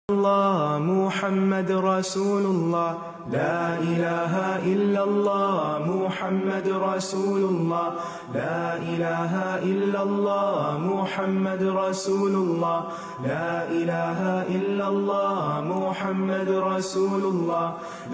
الله محمد رسول الله لا إله إلا الله محمد رسول الله لا إله إلا الله محمد رسول الله لا إله إلا الله محمد رسول الله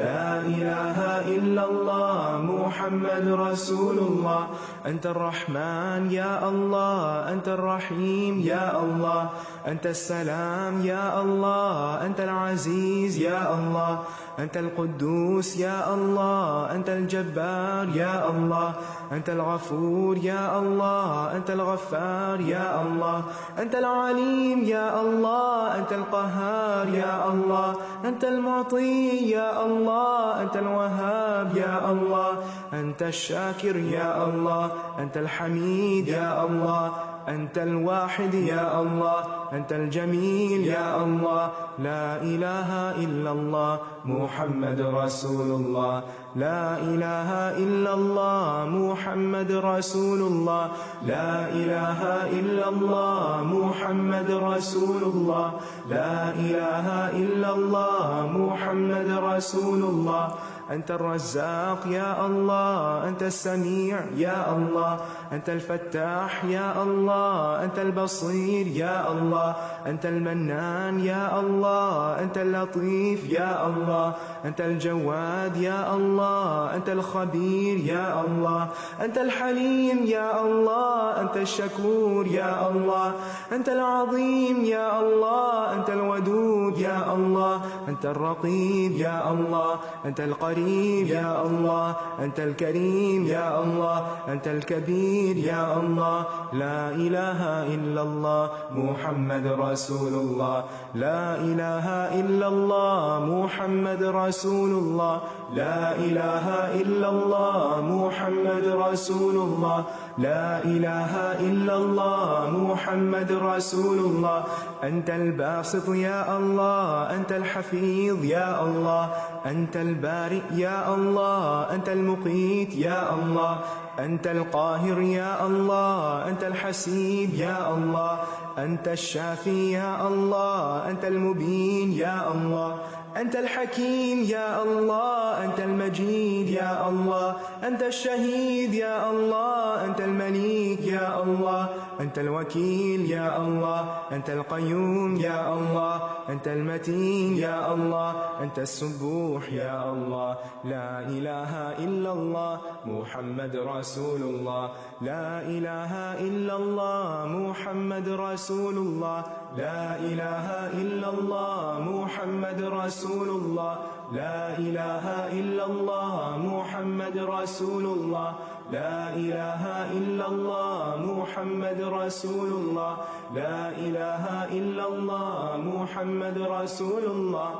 لا إله إلا الله محمد رسول الله أنت الرحمن يا الله أنت الرحيم يا الله أنت السلام يا الله أنت العزيز يا الله أنت القدوس يا الله أنت الجبار يا الله أنت الغفور يا الله أنت الغفار يا الله أنت العليم يا الله أنت القهار يا الله أنت المعطي يا الله أنت الوهاب يا الله أنت الشاكر يا الله أنت الحميد يا الله أنت الواحد يا الله أنت الجميل يا الله لا إله إلا الله محمد رسول الله لا إله إلا الله محمد رسول الله لا إله إلا الله محمد رسول الله لا إله إلا الله محمد رسول الله أنت الرزاق يا الله أنت السميع يا الله أنت الفتاح يا الله أنت البصير يا الله أنت المنان يا الله أنت اللطيف يا الله أنت الجواد يا الله أنت الخبير يا الله أنت الحليم يا الله أنت الشكور يا الله أنت العظيم يا الله أنت الودود يا الله أنت الرقيب يا الله أنت القريب يا الله أنت الكريم يا الله أنت الكبير يا الله لا إله إلا الله محمد رسول الله لا إله إلا الله محمد رسول الله لا إله إلا الله محمد رسول الله لا إله إلا الله محمد رسول الله أنت الباسط يا الله أنت الحفيظ يا الله أنت البارئ يا الله أنت المقيت يا الله أنت القاهر يا الله أنت الحسيب يا الله أنت الشافي يا الله أنت المبين يا الله أنت الحكيم يا الله أنت المجيد يا الله أنت الشهيد يا الله أنت المليك يا الله أنت الوكيل يا الله أنت القيوم يا الله أنت المتين يا الله أنت السبوح يا الله لا إله إلا الله محمد رسول الله لا إله إلا الله محمد رسول الله لا إله إلا الله محمد رسول الله لا إله إلا الله محمد رسول الله لا إله إلا الله محمد رسول الله لا إله إلا الله محمد رسول الله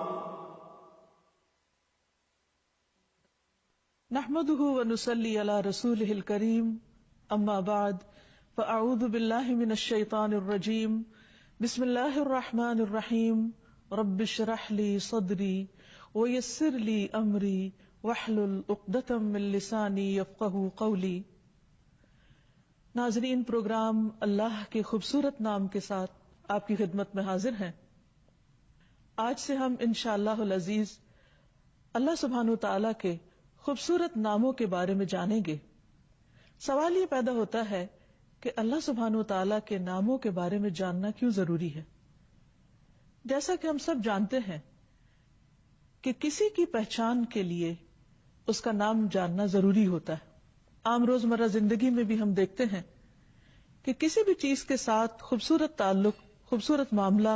نحمده ونصلي على رسوله الكريم أما بعد فأعوذ بالله من الشيطان الرجيم بسم الله الرحمن الرحيم رب اشرح لي صدري ويسر لي أمري واحلل عقدة من لساني يفقهوا قولي۔ ناظرین، پروگرام اللہ کے خوبصورت نام کے ساتھ آپ کی خدمت میں حاضر ہیں۔ آج سے ہم انشاءاللہ العزیز اللہ سبحانہ وتعالی کے خوبصورت ناموں کے بارے میں جانیں گے۔ سوال یہ پیدا ہوتا ہے کہ اللہ سبحانہ وتعالی کے ناموں کے بارے میں جاننا کیوں ضروری ہے؟ جیسا کہ ہم سب جانتے ہیں کہ کسی کی پہچان کے لیے اس کا نام جاننا ضروری ہوتا ہے۔ عام روزمرہ زندگی میں بھی ہم دیکھتے ہیں کہ کسی بھی چیز کے ساتھ خوبصورت تعلق، خوبصورت معاملہ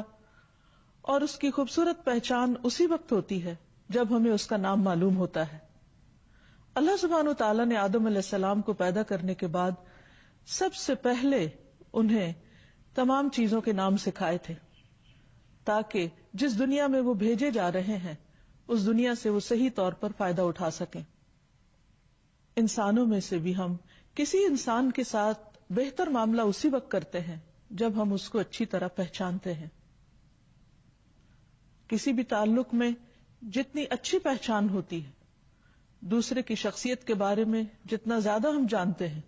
اور اس کی خوبصورت پہچان اسی وقت ہوتی ہے جب ہمیں اس کا نام معلوم ہوتا ہے۔ اللہ سبحانہ وتعالی نے آدم علیہ السلام کو پیدا کرنے کے بعد سب سے پہلے انہیں تمام چیزوں کے نام سکھائے تھے تاکہ جس دنیا میں وہ بھیجے جا رہے ہیں اس دنیا سے وہ صحیح طور پر فائدہ اٹھا سکیں۔ انسانوں میں سے بھی ہم کسی انسان کے ساتھ بہتر معاملہ اسی وقت کرتے ہیں جب ہم اس کو اچھی طرح پہچانتے ہیں۔ کسی بھی تعلق میں جتنی اچھی پہچان ہوتی ہے، دوسرے کی شخصیت کے بارے میں جتنا زیادہ ہم جانتے ہیں،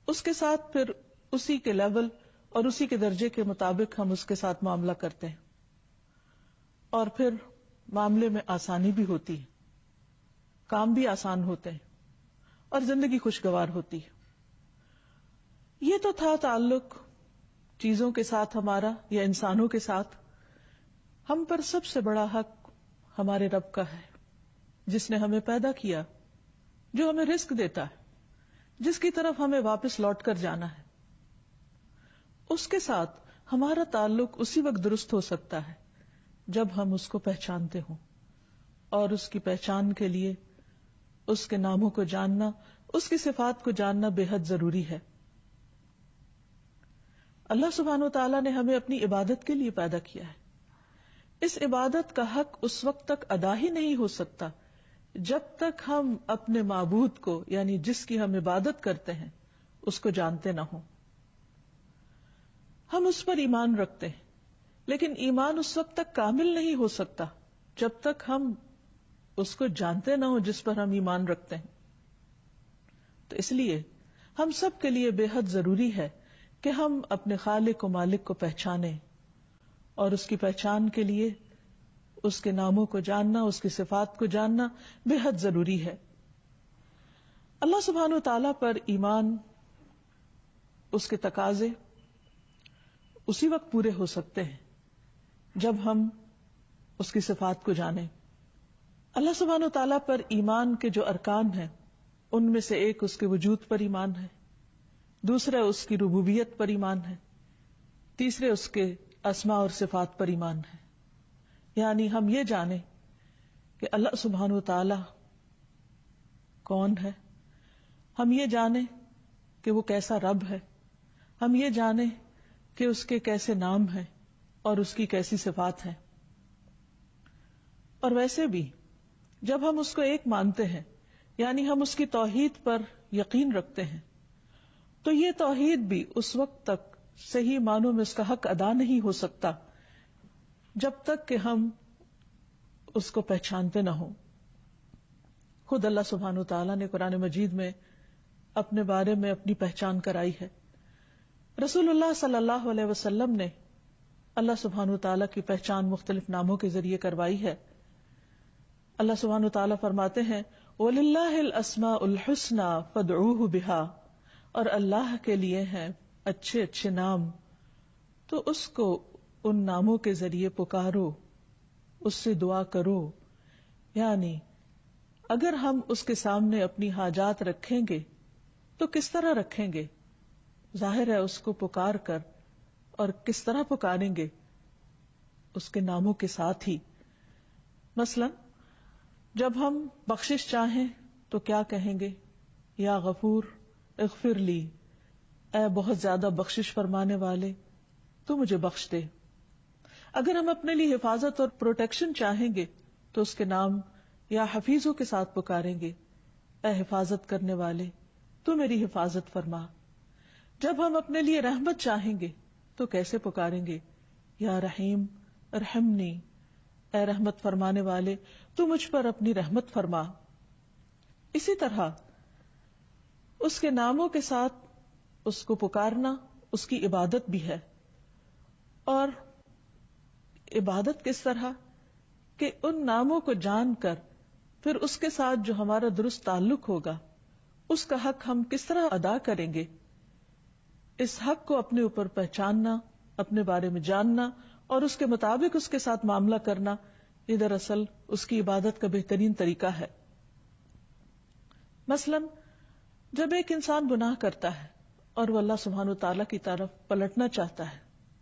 اس کے ساتھ پھر اسی کے لیول اور اسی کے درجے کے مطابق ہم اس کے ساتھ معاملہ کرتے ہیں۔ اور پھر معاملے میں آسانی بھی ہوتی ہے، کام بھی آسان ہوتے ہیں اور زندگی خوشگوار ہوتی ہے۔ یہ تو تھا تعلق چیزوں کے ساتھ ہمارا یا انسانوں کے ساتھ۔ ہم پر سب سے بڑا حق ہمارے رب کا ہے، جس نے ہمیں پیدا کیا، جو ہمیں رزق دیتا ہے، جس کی طرف ہمیں واپس لوٹ کر جانا ہے۔ اس کے ساتھ ہمارا تعلق اسی وقت درست ہو سکتا ہے جب ہم اس کو پہچانتے ہوں، اور اس کی پہچان کے لیے اس کے ناموں کو جاننا، اس کی صفات کو جاننا بے حد ضروری ہے۔ اللہ سبحانہ و تعالیٰ نے ہمیں اپنی عبادت کے لیے پیدا کیا ہے۔ اس عبادت کا حق اس وقت تک ادا ہی نہیں ہو سکتا جب تک ہم اپنے معبود کو، یعنی جس کی ہم عبادت کرتے ہیں، اس کو جانتے نہ ہوں۔ ہم اس پر ایمان رکھتے ہیں، لیکن ایمان اس وقت تک کامل نہیں ہو سکتا جب تک ہم اس کو جانتے نہ ہوں جس پر ہم ایمان رکھتے ہیں۔ تو اس لیے ہم سب کے لیے بے حد ضروری ہے کہ ہم اپنے خالق و مالک کو پہچانیں، اور اس کی پہچان کے لیے اس کے ناموں کو جاننا، اس کی صفات کو جاننا بے حد ضروری ہے۔ اللہ سبحانہ و تعالیٰ پر ایمان، اس کے تقاضے اسی وقت پورے ہو سکتے ہیں جب ہم اس کی صفات کو جانیں۔ اللہ سبحانہ و تعالیٰ پر ایمان کے جو ارکان ہیں، ان میں سے ایک اس کے وجود پر ایمان ہے، دوسرا اس کی ربوبیت پر ایمان ہے، تیسرے اس کے اسماء اور صفات پر ایمان ہے۔ یعنی ہم یہ جانیں کہ اللہ سبحانہ و تعالیٰ کون ہے، ہم یہ جانیں کہ وہ کیسا رب ہے، ہم یہ جانیں کہ اس کے کیسے نام ہیں اور اس کی کیسی صفات ہیں۔ اور ویسے بھی جب ہم اس کو ایک مانتے ہیں، یعنی ہم اس کی توحید پر یقین رکھتے ہیں، تو یہ توحید بھی اس وقت تک صحیح معنوں میں اس کا حق ادا نہیں ہو سکتا جب تک کہ ہم اس کو پہچانتے نہ ہوں۔ خود اللہ سبحانہ وتعالیٰ نے قرآن مجید میں اپنے بارے میں اپنی پہچان کرائی ہے۔ رسول اللہ صلی اللہ علیہ وسلم نے اللہ سبحانہ وتعالیٰ کی پہچان مختلف ناموں کے ذریعے کروائی ہے۔ اللہ سبحانہ وتعالیٰ فرماتے ہیں وَلِلَّهِ الْأَسْمَاءُ الْحُسْنَى فَادْعُوهُ بِهَا، اور اللہ کے لیے ہیں اچھے اچھے نام، تو اس کو ان ناموں کے ذریعے پکارو، اس سے دعا کرو۔ یعنی اگر ہم اس کے سامنے اپنی حاجات رکھیں گے تو کس طرح رکھیں گے؟ ظاہر ہے اس کو پکار کر، اور کس طرح پکاریں گے؟ اس کے ناموں کے ساتھ ہی۔ مثلا جب ہم بخشش چاہیں تو کیا کہیں گے؟ یا غفور اغفر لی، اے بہت زیادہ بخشش فرمانے والے تو مجھے بخش دے۔ اگر ہم اپنے لیے حفاظت اور پروٹیکشن چاہیں گے تو اس کے نام یا حفیظوں کے ساتھ پکاریں گے، اے حفاظت کرنے والے تو میری حفاظت فرما۔ جب ہم اپنے لیے رحمت چاہیں گے تو کیسے پکاریں گے؟ یا رحیم ارحمنی، اے رحمت فرمانے والے تو مجھ پر اپنی رحمت فرما۔ اسی طرح اس کے ناموں کے ساتھ اس کو پکارنا اس کی عبادت بھی ہے۔ اور عبادت کس طرح کہ ان ناموں کو جان کر پھر اس کے ساتھ جو ہمارا درست تعلق ہوگا اس کا حق ہم کس طرح ادا کریں گے، اس حق کو اپنے اوپر پہچاننا، اپنے بارے میں جاننا اور اس کے مطابق اس کے ساتھ معاملہ کرنا، یہ دراصل اس کی عبادت کا بہترین طریقہ ہے۔ مثلا جب ایک انسان گناہ کرتا ہے اور وہ اللہ سبحانہ وتعالیٰ کی طرف پلٹنا چاہتا ہے،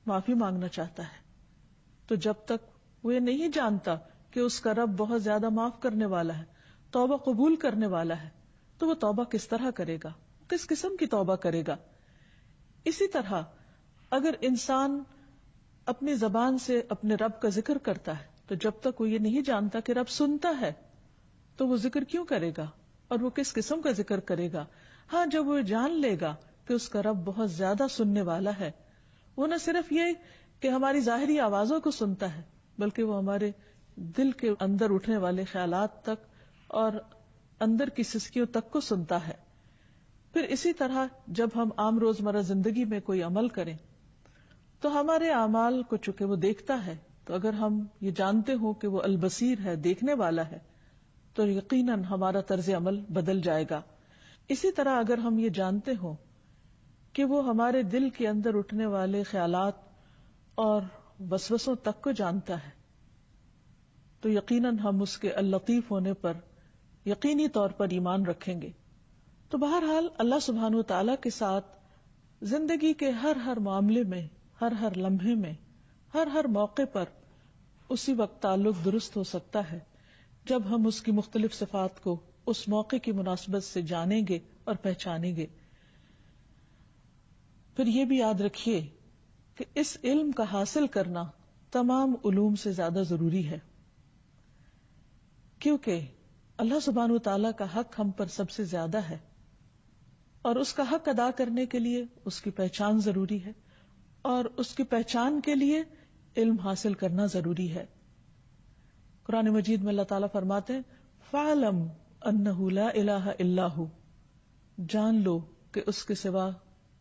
معافی مانگنا چاہتا ہے، تو جب تک وہ یہ نہیں جانتا کہ اس کا رب بہت زیادہ معاف کرنے والا ہے، توبہ قبول کرنے والا ہے، تو وہ توبہ کس طرح کرے گا، کس قسم کی توبہ کرے گا۔ اسی طرح اگر انسان اپنی زبان سے اپنے رب کا ذکر کرتا ہے تو جب تک وہ یہ نہیں جانتا کہ رب سنتا ہے تو وہ ذکر کیوں کرے گا اور وہ کس قسم کا ذکر کرے گا۔ ہاں جب وہ جان لے گا کہ اس کا رب بہت زیادہ سننے والا ہے، وہ نہ صرف یہ کہ ہماری ظاہری آوازوں کو سنتا ہے بلکہ وہ ہمارے دل کے اندر اٹھنے والے خیالات تک اور اندر کی سسکیوں تک کو سنتا ہے۔ پھر اسی طرح جب ہم عام روزمرہ زندگی میں کوئی عمل کریں تو ہمارے اعمال کو چونکہ وہ دیکھتا ہے تو اگر ہم یہ جانتے ہوں کہ وہ البصیر ہے، دیکھنے والا ہے، تو یقیناً ہمارا طرز عمل بدل جائے گا. اسی طرح اگر ہم یہ جانتے ہوں کہ وہ ہمارے دل کے اندر اٹھنے والے خیالات اور وسوسوں تک کو جانتا ہے، تو یقیناً ہم اس کے اللطیف ہونے پر یقینی طور پر ایمان رکھیں گے. تو بہرحال اللہ سبحانہ وتعالی کے ساتھ زندگی کے ہر معاملے میں، ہر لمحے میں، ہر موقع پر اسی وقت تعلق درست ہو سکتا ہے جب ہم اس کی مختلف صفات کو اس موقع کی مناسبت سے جانیں گے اور پہچانیں گے. پھر یہ بھی یاد رکھیے کہ اس علم کا حاصل کرنا تمام علوم سے زیادہ ضروری ہے، کیونکہ اللہ سبحانہ وتعالی کا حق ہم پر سب سے زیادہ ہے، اور اس کا حق ادا کرنے کے لیے اس کی پہچان ضروری ہے، اور اس کی پہچان کے لیے علم حاصل کرنا ضروری ہے. قرآن مجید میں اللہ تعالیٰ فرماتے ہیں فَاعْلَمْ أَنَّهُ لَا إِلَهَ إِلَّا هُوَ، جان لو کہ اس کے سوا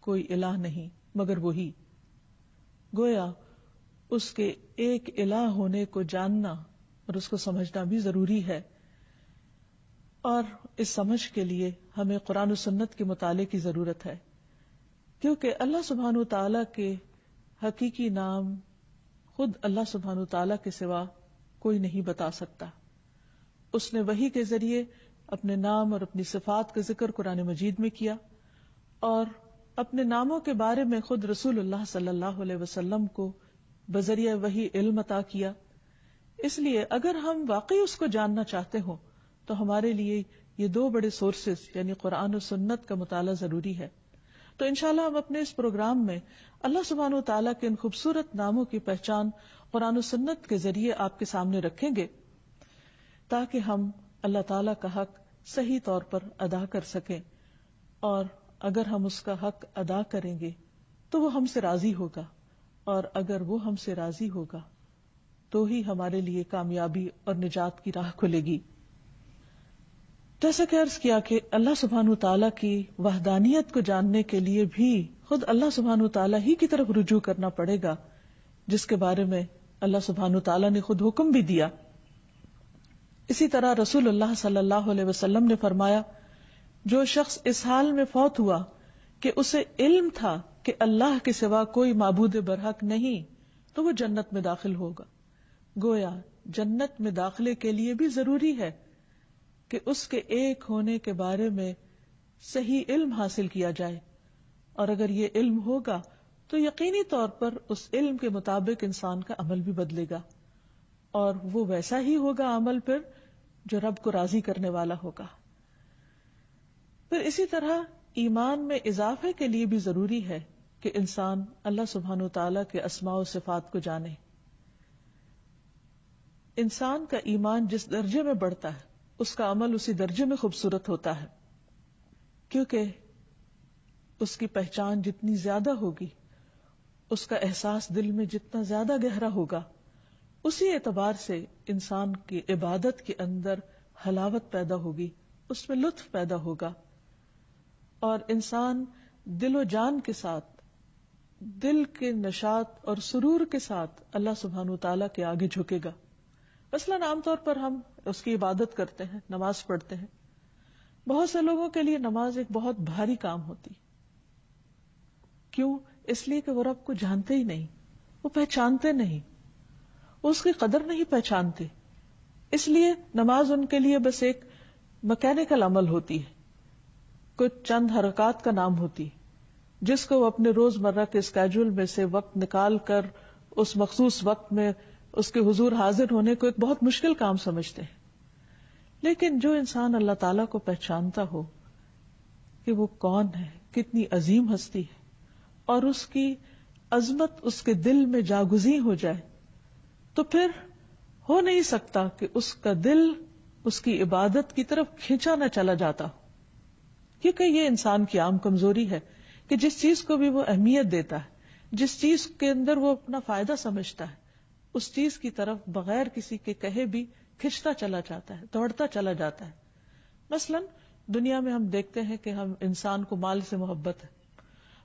کوئی الہ نہیں مگر وہی. گویا اس کے ایک الہ ہونے کو جاننا اور اس کو سمجھنا بھی ضروری ہے، اور اس سمجھ کے لیے ہمیں قرآن و سنت کے مطالعے کی ضرورت ہے، کیونکہ اللہ سبحانہ وتعالی کے حقیقی نام خود اللہ سبحانہ وتعالی کے سوا کوئی نہیں بتا سکتا. اس نے وحی کے ذریعے اپنے نام اور اپنی صفات کا ذکر قرآن مجید میں کیا، اور اپنے ناموں کے بارے میں خود رسول اللہ صلی اللہ علیہ وسلم کو بذریعہ وحی علم عطا کیا. اس لیے اگر ہم واقعی اس کو جاننا چاہتے ہوں تو ہمارے لیے یہ دو بڑے سورسز یعنی قرآن و سنت کا مطالعہ ضروری ہے. تو انشاءاللہ ہم اپنے اس پروگرام میں اللہ سبحانہ وتعالیٰ کے ان خوبصورت ناموں کی پہچان قرآن و سنت کے ذریعے آپ کے سامنے رکھیں گے، تاکہ ہم اللہ تعالیٰ کا حق صحیح طور پر ادا کر سکیں. اور اگر ہم اس کا حق ادا کریں گے تو وہ ہم سے راضی ہوگا، اور اگر وہ ہم سے راضی ہوگا تو ہی ہمارے لیے کامیابی اور نجات کی راہ کھلے گی. جیسا کہ عرض کیا کہ اللہ سبحانہ وتعالیٰ کی وحدانیت کو جاننے کے لیے بھی خود اللہ سبحانہ وتعالیٰ ہی کی طرف رجوع کرنا پڑے گا، جس کے بارے میں اللہ سبحانہ وتعالیٰ نے خود حکم بھی دیا. اسی طرح رسول اللہ صلی اللہ علیہ وسلم نے فرمایا جو شخص اس حال میں فوت ہوا کہ اسے علم تھا کہ اللہ کے سوا کوئی معبود برحق نہیں تو وہ جنت میں داخل ہوگا. گویا جنت میں داخلے کے لیے بھی ضروری ہے کہ اس کے ایک ہونے کے بارے میں صحیح علم حاصل کیا جائے، اور اگر یہ علم ہوگا تو یقینی طور پر اس علم کے مطابق انسان کا عمل بھی بدلے گا، اور وہ ویسا ہی ہوگا عمل پھر جو رب کو راضی کرنے والا ہوگا. پھر اسی طرح ایمان میں اضافے کے لیے بھی ضروری ہے کہ انسان اللہ سبحانہ وتعالی کے اسماء و صفات کو جانے. انسان کا ایمان جس درجے میں بڑھتا ہے اس کا عمل اسی درجے میں خوبصورت ہوتا ہے، کیونکہ اس کی پہچان جتنی زیادہ ہوگی، اس کا احساس دل میں جتنا زیادہ گہرا ہوگا، اسی اعتبار سے انسان کی عبادت کے اندر حلاوت پیدا ہوگی، اس میں لطف پیدا ہوگا، اور انسان دل و جان کے ساتھ، دل کے نشاط اور سرور کے ساتھ اللہ سبحانہ وتعالیٰ کے آگے جھکے گا. مثلاً عام طور پر ہم اس کی عبادت کرتے ہیں، نماز پڑھتے ہیں. بہت سے لوگوں کے لیے نماز ایک بہت بھاری کام ہوتی. کیوں؟ اس لیے کہ وہ رب کو جانتے ہی نہیں، وہ پہچانتے نہیں، وہ اس کی قدر نہیں پہچانتے. اس لیے نماز ان کے لیے بس ایک مکینیکل عمل ہوتی ہے، کچھ چند حرکات کا نام ہوتی، جس کو وہ اپنے روز مرہ کے اسکیجول میں سے وقت نکال کر اس مخصوص وقت میں اس کے حضور حاضر ہونے کو ایک بہت مشکل کام سمجھتے ہیں. لیکن جو انسان اللہ تعالیٰ کو پہچانتا ہو کہ وہ کون ہے، کتنی عظیم ہستی ہے، اور اس کی عظمت اس کے دل میں جاگزیں ہو جائے، تو پھر ہو نہیں سکتا کہ اس کا دل اس کی عبادت کی طرف کھینچا نہ چلا جاتا ہو. کیونکہ یہ انسان کی عام کمزوری ہے کہ جس چیز کو بھی وہ اہمیت دیتا ہے، جس چیز کے اندر وہ اپنا فائدہ سمجھتا ہے، اس چیز کی طرف بغیر کسی کے کہے بھی کھنچتا چلا جاتا ہے، دوڑتا چلا جاتا ہے. مثلا دنیا میں ہم دیکھتے ہیں کہ ہم انسان کو مال سے محبت ہے،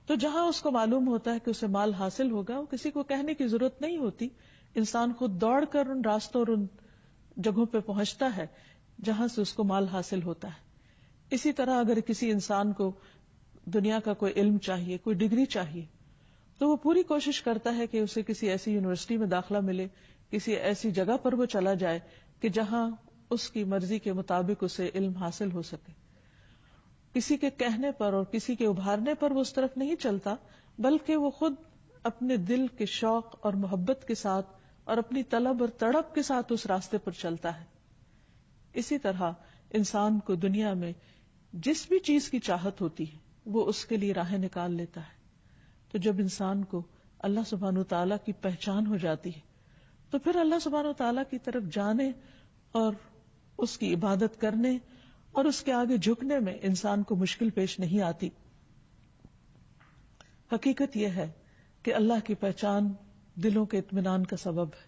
تو جہاں اس کو معلوم ہوتا ہے کہ اسے مال حاصل ہوگا، وہ کسی کو کہنے کی ضرورت نہیں ہوتی انسان خود دوڑ کر ان راستوں اور ان جگہوں پہ پہنچتا ہے جہاں سے اس کو مال حاصل ہوتا ہے. اسی طرح اگر کسی انسان کو دنیا کا کوئی علم چاہیے، کوئی ڈگری چاہیے، تو وہ پوری کوشش کرتا ہے کہ اسے کسی ایسی یونیورسٹی میں داخلہ ملے، کسی ایسی جگہ پر وہ چلا جائے کہ جہاں اس کی مرضی کے مطابق اسے علم حاصل ہو سکے. کسی کے کہنے پر اور کسی کے ابھارنے پر وہ اس طرف نہیں چلتا، بلکہ وہ خود اپنے دل کے شوق اور محبت کے ساتھ اور اپنی طلب اور تڑپ کے ساتھ اس راستے پر چلتا ہے. اسی طرح انسان کو دنیا میں جس بھی چیز کی چاہت ہوتی ہے وہ اس کے لیے راہیں نکال لیتا ہے. تو جب انسان کو اللہ سبحانہ و تعالیٰ کی پہچان ہو جاتی ہے تو پھر اللہ سبحانہ و تعالیٰ کی طرف جانے اور اس کی عبادت کرنے اور اس کے آگے جھکنے میں انسان کو مشکل پیش نہیں آتی. حقیقت یہ ہے کہ اللہ کی پہچان دلوں کے اطمینان کا سبب ہے.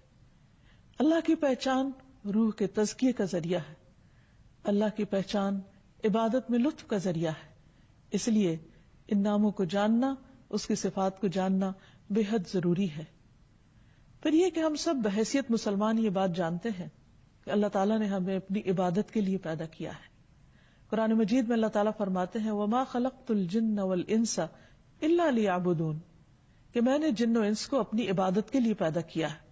اللہ کی پہچان روح کے تزکیے کا ذریعہ ہے. اللہ کی پہچان عبادت میں لطف کا ذریعہ ہے. اس لیے ان ناموں کو جاننا، اس کی صفات کو جاننا بے حد ضروری ہے. پھر یہ کہ ہم سب بحیثیت مسلمان یہ بات جانتے ہیں کہ اللہ تعالیٰ نے ہمیں اپنی عبادت کے لیے پیدا کیا ہے. قرآن مجید میں اللہ تعالیٰ فرماتے ہیں وَمَا خَلَقْتُ الْجِنَّ وَالْإِنسَ إِلَّا لِيَعْبُدُونَ کہ میں نے جن و انس کو اپنی عبادت کے لیے پیدا کیا ہے.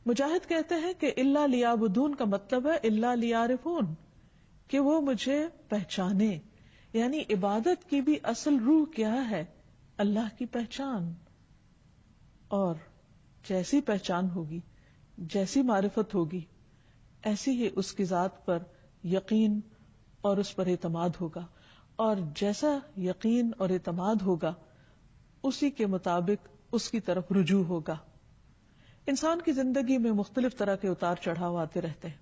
مجاہد کہتے ہیں کہ الا لیعبدون کا مطلب ہے الا لیعرفون کہ وہ مجھے پہچانے. یعنی عبادت کی بھی اصل روح کیا ہے؟ اللہ کی پہچان. اور جیسی پہچان ہوگی، جیسی معرفت ہوگی، ایسی ہی اس کی ذات پر یقین اور اس پر اعتماد ہوگا. اور جیسا یقین اور اعتماد ہوگا اسی کے مطابق اس کی طرف رجوع ہوگا. انسان کی زندگی میں مختلف طرح کے اتار چڑھاؤ آتے رہتے ہیں.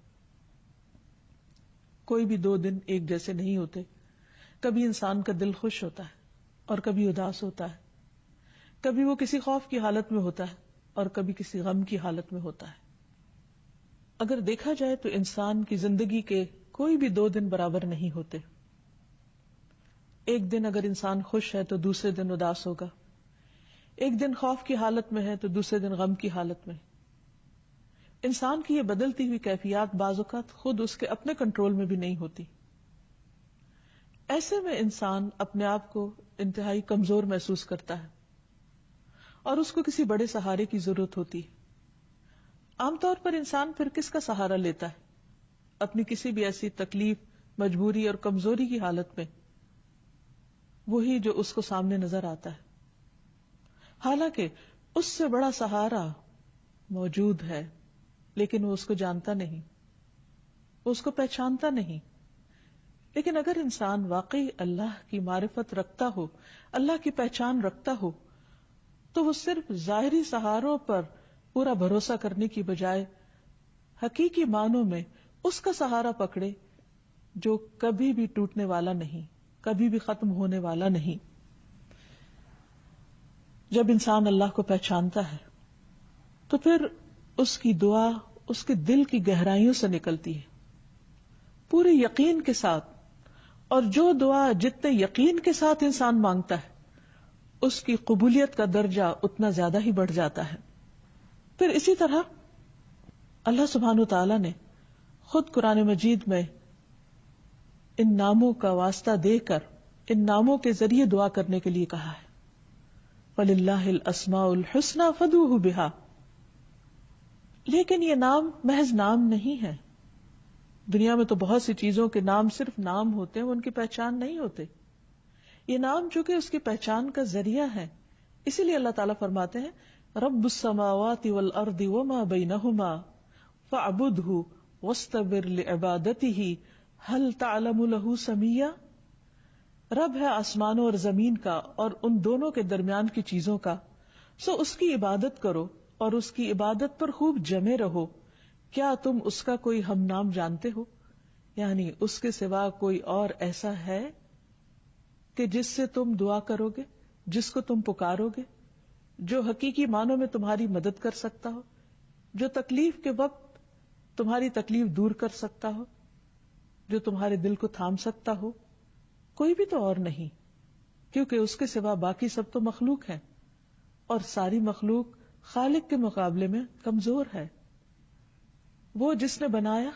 کوئی بھی 2 دن ایک جیسے نہیں ہوتے. کبھی انسان کا دل خوش ہوتا ہے اور کبھی اداس ہوتا ہے. کبھی وہ کسی خوف کی حالت میں ہوتا ہے اور کبھی کسی غم کی حالت میں ہوتا ہے. اگر دیکھا جائے تو انسان کی زندگی کے کوئی بھی 2 دن برابر نہیں ہوتے. ایک دن اگر انسان خوش ہے تو دوسرے دن اداس ہوگا. ایک دن خوف کی حالت میں ہے تو دوسرے دن غم کی حالت میں. انسان کی یہ بدلتی ہوئی کیفیات بعض اوقات خود اس کے اپنے کنٹرول میں بھی نہیں ہوتی. ایسے میں انسان اپنے آپ کو انتہائی کمزور محسوس کرتا ہے اور اس کو کسی بڑے سہارے کی ضرورت ہوتی ہے. عام طور پر انسان پھر کس کا سہارا لیتا ہے؟ اپنی کسی بھی ایسی تکلیف، مجبوری اور کمزوری کی حالت میں وہی جو اس کو سامنے نظر آتا ہے. حالانکہ اس سے بڑا سہارا موجود ہے لیکن وہ اس کو جانتا نہیں، وہ اس کو پہچانتا نہیں. لیکن اگر انسان واقعی اللہ کی معرفت رکھتا ہو، اللہ کی پہچان رکھتا ہو، تو وہ صرف ظاہری سہاروں پر پورا بھروسہ کرنے کی بجائے حقیقی معنوں میں اس کا سہارا پکڑے جو کبھی بھی ٹوٹنے والا نہیں، کبھی بھی ختم ہونے والا نہیں. جب انسان اللہ کو پہچانتا ہے تو پھر اس کی دعا اس کے دل کی گہرائیوں سے نکلتی ہے پورے یقین کے ساتھ. اور جو دعا جتنے یقین کے ساتھ انسان مانگتا ہے اس کی قبولیت کا درجہ اتنا زیادہ ہی بڑھ جاتا ہے. پھر اسی طرح اللہ سبحانہ تعالیٰ نے خود قرآن مجید میں ان ناموں کا واسطہ دے کر ان ناموں کے ذریعے دعا کرنے کے لیے کہا ہے وَلِلَّهِ الْأَسْمَاءُ الْحُسْنَى فَادْعُوهُ بِهَا. لیکن یہ نام محض نام نہیں ہے. دنیا میں تو بہت سی چیزوں کے نام صرف نام ہوتے ہیں، وہ ان کی پہچان نہیں ہوتے. یہ نام چونکہ اس کی پہچان کا ذریعہ ہے، اسی لیے اللہ تعالیٰ فرماتے ہیں رب السماوات والارض وما بینہما فاعبدہ واستبر لعبادتہ هل تعلم له سمیہ. رب ہے آسمانوں اور زمین کا اور ان دونوں کے درمیان کی چیزوں کا، سو اس کی عبادت کرو اور اس کی عبادت پر خوب جمے رہو. کیا تم اس کا کوئی ہم نام جانتے ہو؟ یعنی اس کے سوا کوئی اور ایسا ہے کہ جس سے تم دعا کرو گے، جس کو تم پکارو گے، جو حقیقی معنوں میں تمہاری مدد کر سکتا ہو، جو تکلیف کے وقت تمہاری تکلیف دور کر سکتا ہو، جو تمہارے دل کو تھام سکتا ہو؟ کوئی بھی تو اور نہیں، کیونکہ اس کے سوا باقی سب تو مخلوق ہیں اور ساری مخلوق خالق کے مقابلے میں کمزور ہے. وہ جس نے بنایا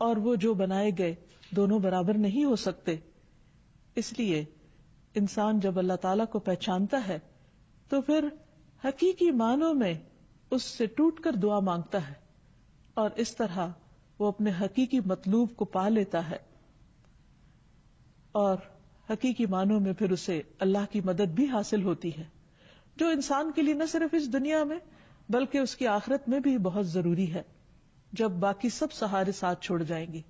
اور وہ جو بنائے گئے دونوں برابر نہیں ہو سکتے. اس لیے انسان جب اللہ تعالیٰ کو پہچانتا ہے تو پھر حقیقی معنوں میں اس سے ٹوٹ کر دعا مانگتا ہے، اور اس طرح وہ اپنے حقیقی مطلوب کو پا لیتا ہے، اور حقیقی معنوں میں پھر اسے اللہ کی مدد بھی حاصل ہوتی ہے، جو انسان کے لیے نہ صرف اس دنیا میں بلکہ اس کی آخرت میں بھی بہت ضروری ہے. جب باقی سب سہارے ساتھ چھوڑ جائیں گے،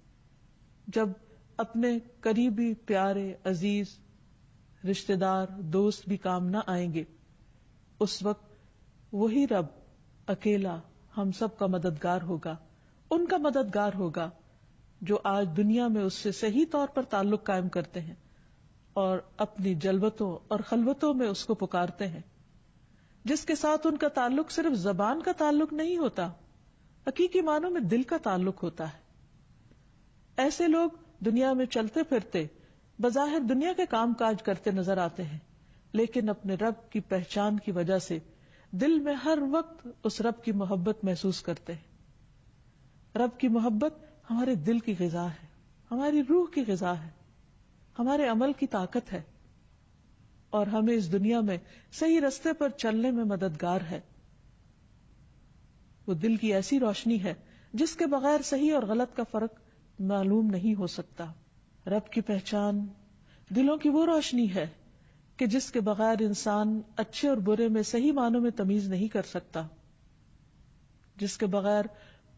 جب اپنے قریبی پیارے عزیز رشتہ دار دوست بھی کام نہ آئیں گے، اس وقت وہی رب اکیلا ہم سب کا مددگار ہوگا، ان کا مددگار ہوگا جو آج دنیا میں اس سے صحیح طور پر تعلق قائم کرتے ہیں اور اپنی جلوتوں اور خلوتوں میں اس کو پکارتے ہیں، جس کے ساتھ ان کا تعلق صرف زبان کا تعلق نہیں ہوتا، حقیقی معنوں میں دل کا تعلق ہوتا ہے. ایسے لوگ دنیا میں چلتے پھرتے بظاہر دنیا کے کام کاج کرتے نظر آتے ہیں، لیکن اپنے رب کی پہچان کی وجہ سے دل میں ہر وقت اس رب کی محبت محسوس کرتے ہیں. رب کی محبت ہمارے دل کی غذا ہے، ہماری روح کی غذا ہے، ہمارے عمل کی طاقت ہے، اور ہمیں اس دنیا میں صحیح رستے پر چلنے میں مددگار ہے. وہ دل کی ایسی روشنی ہے جس کے بغیر صحیح اور غلط کا فرق معلوم نہیں ہو سکتا. رب کی پہچان دلوں کی وہ روشنی ہے کہ جس کے بغیر انسان اچھے اور برے میں صحیح معنوں میں تمیز نہیں کر سکتا، جس کے بغیر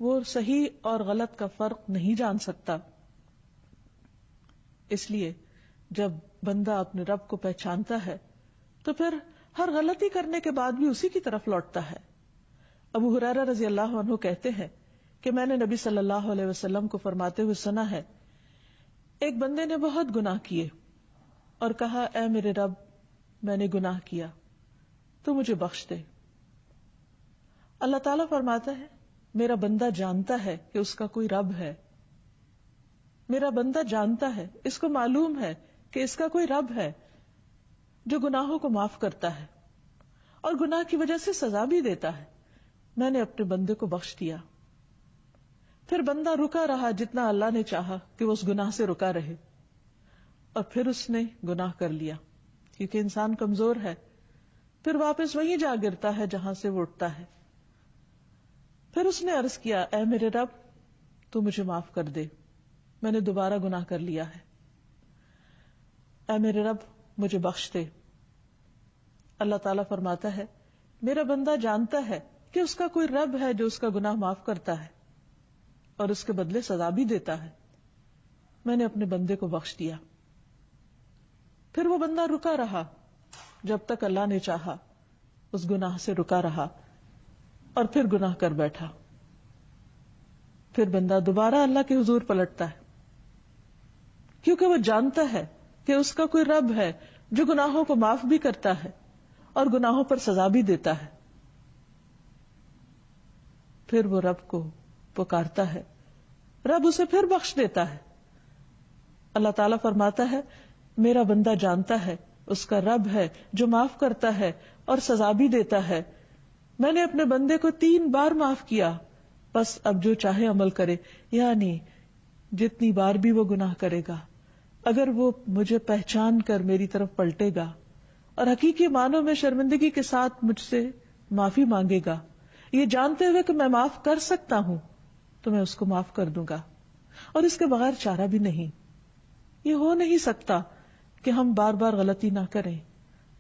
وہ صحیح اور غلط کا فرق نہیں جان سکتا. اس لیے جب بندہ اپنے رب کو پہچانتا ہے تو پھر ہر غلطی کرنے کے بعد بھی اسی کی طرف لوٹتا ہے. ابو ہریرہ رضی اللہ عنہ کہتے ہیں کہ میں نے نبی صلی اللہ علیہ وسلم کو فرماتے ہوئے سنا ہے، ایک بندے نے بہت گناہ کیے اور کہا، اے میرے رب، میں نے گناہ کیا، تو مجھے بخش دے. اللہ تعالیٰ فرماتا ہے، میرا بندہ جانتا ہے کہ اس کا کوئی رب ہے. میرا بندہ جانتا ہے، اس کو معلوم ہے کہ اس کا کوئی رب ہے جو گناہوں کو معاف کرتا ہے اور گناہ کی وجہ سے سزا بھی دیتا ہے. میں نے اپنے بندے کو بخش دیا. پھر بندہ رکا رہا جتنا اللہ نے چاہا کہ وہ اس گناہ سے رکا رہے، اور پھر اس نے گناہ کر لیا، کیونکہ انسان کمزور ہے. پھر واپس وہیں جا گرتا ہے جہاں سے وہ اٹھتا ہے. پھر اس نے عرض کیا، اے میرے رب، تو مجھے معاف کر دے، میں نے دوبارہ گناہ کر لیا ہے. اے میرے رب، مجھے بخش دے. اللہ تعالیٰ فرماتا ہے، میرا بندہ جانتا ہے کہ اس کا کوئی رب ہے جو اس کا گناہ معاف کرتا ہے اور اس کے بدلے سزا بھی دیتا ہے. میں نے اپنے بندے کو بخش دیا. پھر وہ بندہ رکا رہا جب تک اللہ نے چاہا، اس گناہ سے رکا رہا اور پھر گناہ کر بیٹھا. پھر بندہ دوبارہ اللہ کے حضور پلٹتا ہے، کیونکہ وہ جانتا ہے کہ اس کا کوئی رب ہے جو گناہوں کو معاف بھی کرتا ہے اور گناہوں پر سزا بھی دیتا ہے. پھر وہ رب کو پکارتا ہے، رب اسے پھر بخش دیتا ہے. اللہ تعالیٰ فرماتا ہے، میرا بندہ جانتا ہے اس کا رب ہے جو معاف کرتا ہے اور سزا بھی دیتا ہے. میں نے اپنے بندے کو 3 بار معاف کیا، بس اب جو چاہے عمل کرے. یعنی جتنی بار بھی وہ گناہ کرے گا، اگر وہ مجھے پہچان کر میری طرف پلٹے گا اور حقیقی معنوں میں شرمندگی کے ساتھ مجھ سے معافی مانگے گا، یہ جانتے ہوئے کہ میں معاف کر سکتا ہوں، تو میں اس کو معاف کر دوں گا، اور اس کے بغیر چارہ بھی نہیں. یہ ہو نہیں سکتا کہ ہم بار بار غلطی نہ کریں،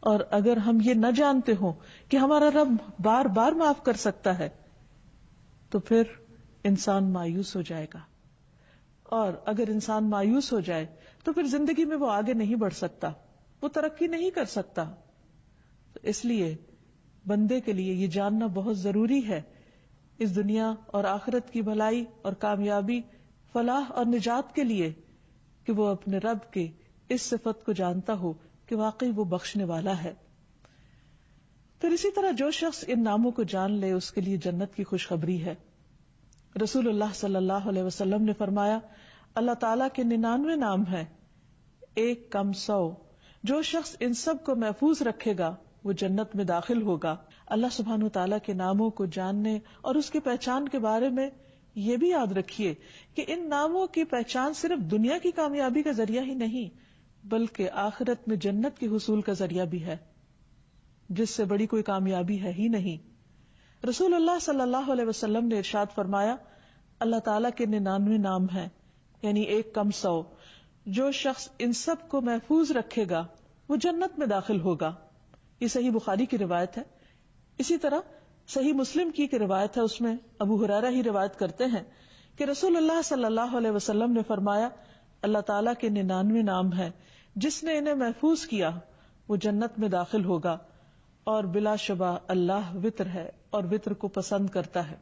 اور اگر ہم یہ نہ جانتے ہوں کہ ہمارا رب بار بار معاف کر سکتا ہے تو پھر انسان مایوس ہو جائے گا. اور اگر انسان مایوس ہو جائے تو پھر زندگی میں وہ آگے نہیں بڑھ سکتا، وہ ترقی نہیں کر سکتا. تو اس لیے بندے کے لیے یہ جاننا بہت ضروری ہے، اس دنیا اور آخرت کی بھلائی اور کامیابی، فلاح اور نجات کے لیے، کہ وہ اپنے رب کے اس صفت کو جانتا ہو کہ واقعی وہ بخشنے والا ہے. پھر اسی طرح جو شخص ان ناموں کو جان لے اس کے لیے جنت کی خوشخبری ہے. رسول اللہ صلی اللہ علیہ وسلم نے فرمایا، اللہ تعالیٰ کے 99 نام ہیں، 1 کم 100. جو شخص ان سب کو محفوظ رکھے گا وہ جنت میں داخل ہوگا. اللہ سبحانہ تعالیٰ کے ناموں کو جاننے اور اس کی پہچان کے بارے میں یہ بھی یاد رکھیے کہ ان ناموں کی پہچان صرف دنیا کی کامیابی کا ذریعہ ہی نہیں بلکہ آخرت میں جنت کے حصول کا ذریعہ بھی ہے، جس سے بڑی کوئی کامیابی ہے ہی نہیں۔ رسول اللہ صلی اللہ علیہ وسلم نے ارشاد فرمایا، اللہ تعالیٰ کے 99 نام ہیں، یعنی 1 کم 100۔ جو شخص ان سب کو محفوظ رکھے گا وہ جنت میں داخل ہوگا۔ یہ صحیح بخاری کی روایت ہے۔ اسی طرح صحیح مسلم کی روایت ہے، اس میں ابو ہریرہ ہی روایت کرتے ہیں کہ رسول اللہ صلی اللہ علیہ وسلم نے فرمایا، اللہ تعالیٰ کے 99 نام ہیں، جس نے انہیں محفوظ کیا وہ جنت میں داخل ہوگا، اور بلا شبہ اللہ وتر ہے اور وتر کو پسند کرتا ہے۔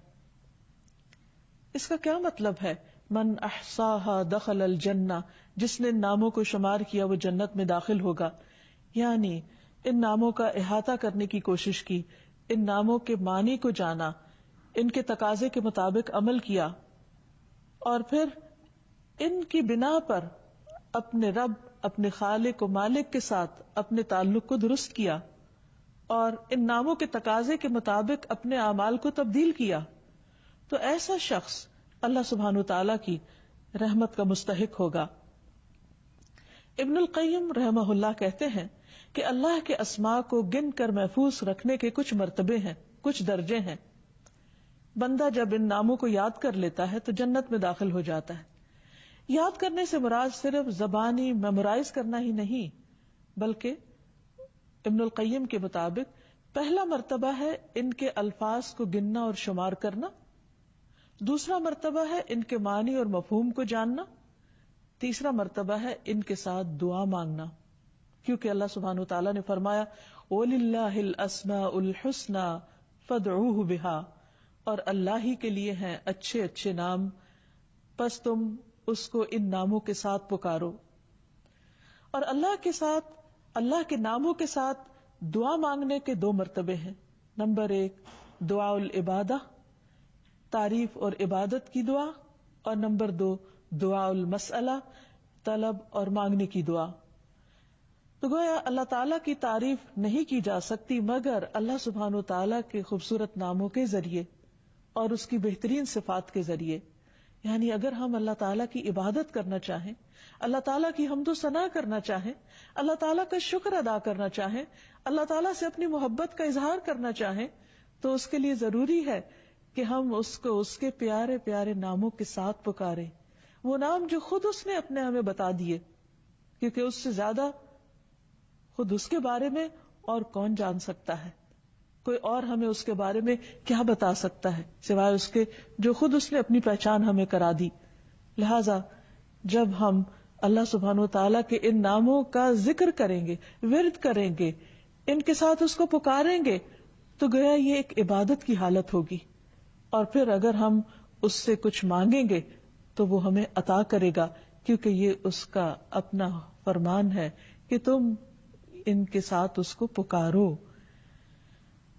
اس کا کیا مطلب ہے؟ من احصاها دخل الجنہ، جس نے ان ناموں کو شمار کیا وہ جنت میں داخل ہوگا، یعنی ان ناموں کا احاطہ کرنے کی کوشش کی، ان ناموں کے معنی کو جانا، ان کے تقاضے کے مطابق عمل کیا، اور پھر ان کی بنا پر اپنے رب، اپنے خالق و مالک کے ساتھ اپنے تعلق کو درست کیا، اور ان ناموں کے تقاضے کے مطابق اپنے اعمال کو تبدیل کیا، تو ایسا شخص اللہ سبحانہ تعالیٰ کی رحمت کا مستحق ہوگا۔ ابن القیم رحمہ اللہ کہتے ہیں کہ اللہ کے اسماء کو گن کر محفوظ رکھنے کے کچھ مرتبے ہیں، کچھ درجے ہیں۔ بندہ جب ان ناموں کو یاد کر لیتا ہے تو جنت میں داخل ہو جاتا ہے۔ یاد کرنے سے مراد صرف زبانی میمورائز کرنا ہی نہیں، بلکہ ابن القیم کے مطابق پہلا مرتبہ ہے ان کے الفاظ کو گننا اور شمار کرنا، دوسرا مرتبہ ہے ان کے معنی اور مفہوم کو جاننا، تیسرا مرتبہ ہے ان کے ساتھ دعا مانگنا، کیونکہ اللہ سبحانہ وتعالیٰ نے فرمایا وَلِلَّهِ الْأَسْمَاءُ الْحُسْنَى فَادْعُوهُ بِهَا، اور اللہ ہی کے لیے ہیں اچھے اچھے نام، پس تم اس کو ان ناموں کے ساتھ پکارو۔ اور اللہ کے ناموں کے ساتھ دعا مانگنے کے 2 مرتبے ہیں۔ نمبر 1 دعاء العبادہ، تعریف اور عبادت کی دعا، اور نمبر 2 دعاء المسئلہ، طلب اور مانگنے کی دعا۔ تو گویا اللہ تعالیٰ کی تعریف نہیں کی جا سکتی مگر اللہ سبحانہ و تعالیٰ کے خوبصورت ناموں کے ذریعے اور اس کی بہترین صفات کے ذریعے۔ یعنی اگر ہم اللہ تعالیٰ کی عبادت کرنا چاہیں، اللہ تعالیٰ کی حمد و ثنا کرنا چاہیں، اللہ تعالیٰ کا شکر ادا کرنا چاہیں، اللہ تعالیٰ سے اپنی محبت کا اظہار کرنا چاہیں، تو اس کے لیے ضروری ہے کہ ہم اس کو اس کے پیارے پیارے ناموں کے ساتھ پکاریں، وہ نام جو خود اس نے اپنے ہمیں بتا دیے، کیونکہ اس سے زیادہ خود اس کے بارے میں اور کون جان سکتا ہے، کوئی اور ہمیں اس کے بارے میں کیا بتا سکتا ہے سوائے اس کے جو خود اس نے اپنی پہچان ہمیں کرا دی۔ لہذا جب ہم اللہ سبحانہ وتعالیٰ کے ان ناموں کا ذکر کریں گے، ورد کریں گے، ان کے ساتھ اس کو پکاریں گے، تو گویا یہ ایک عبادت کی حالت ہوگی، اور پھر اگر ہم اس سے کچھ مانگیں گے تو وہ ہمیں عطا کرے گا، کیونکہ یہ اس کا اپنا فرمان ہے کہ تم ان کے ساتھ اس کو پکارو۔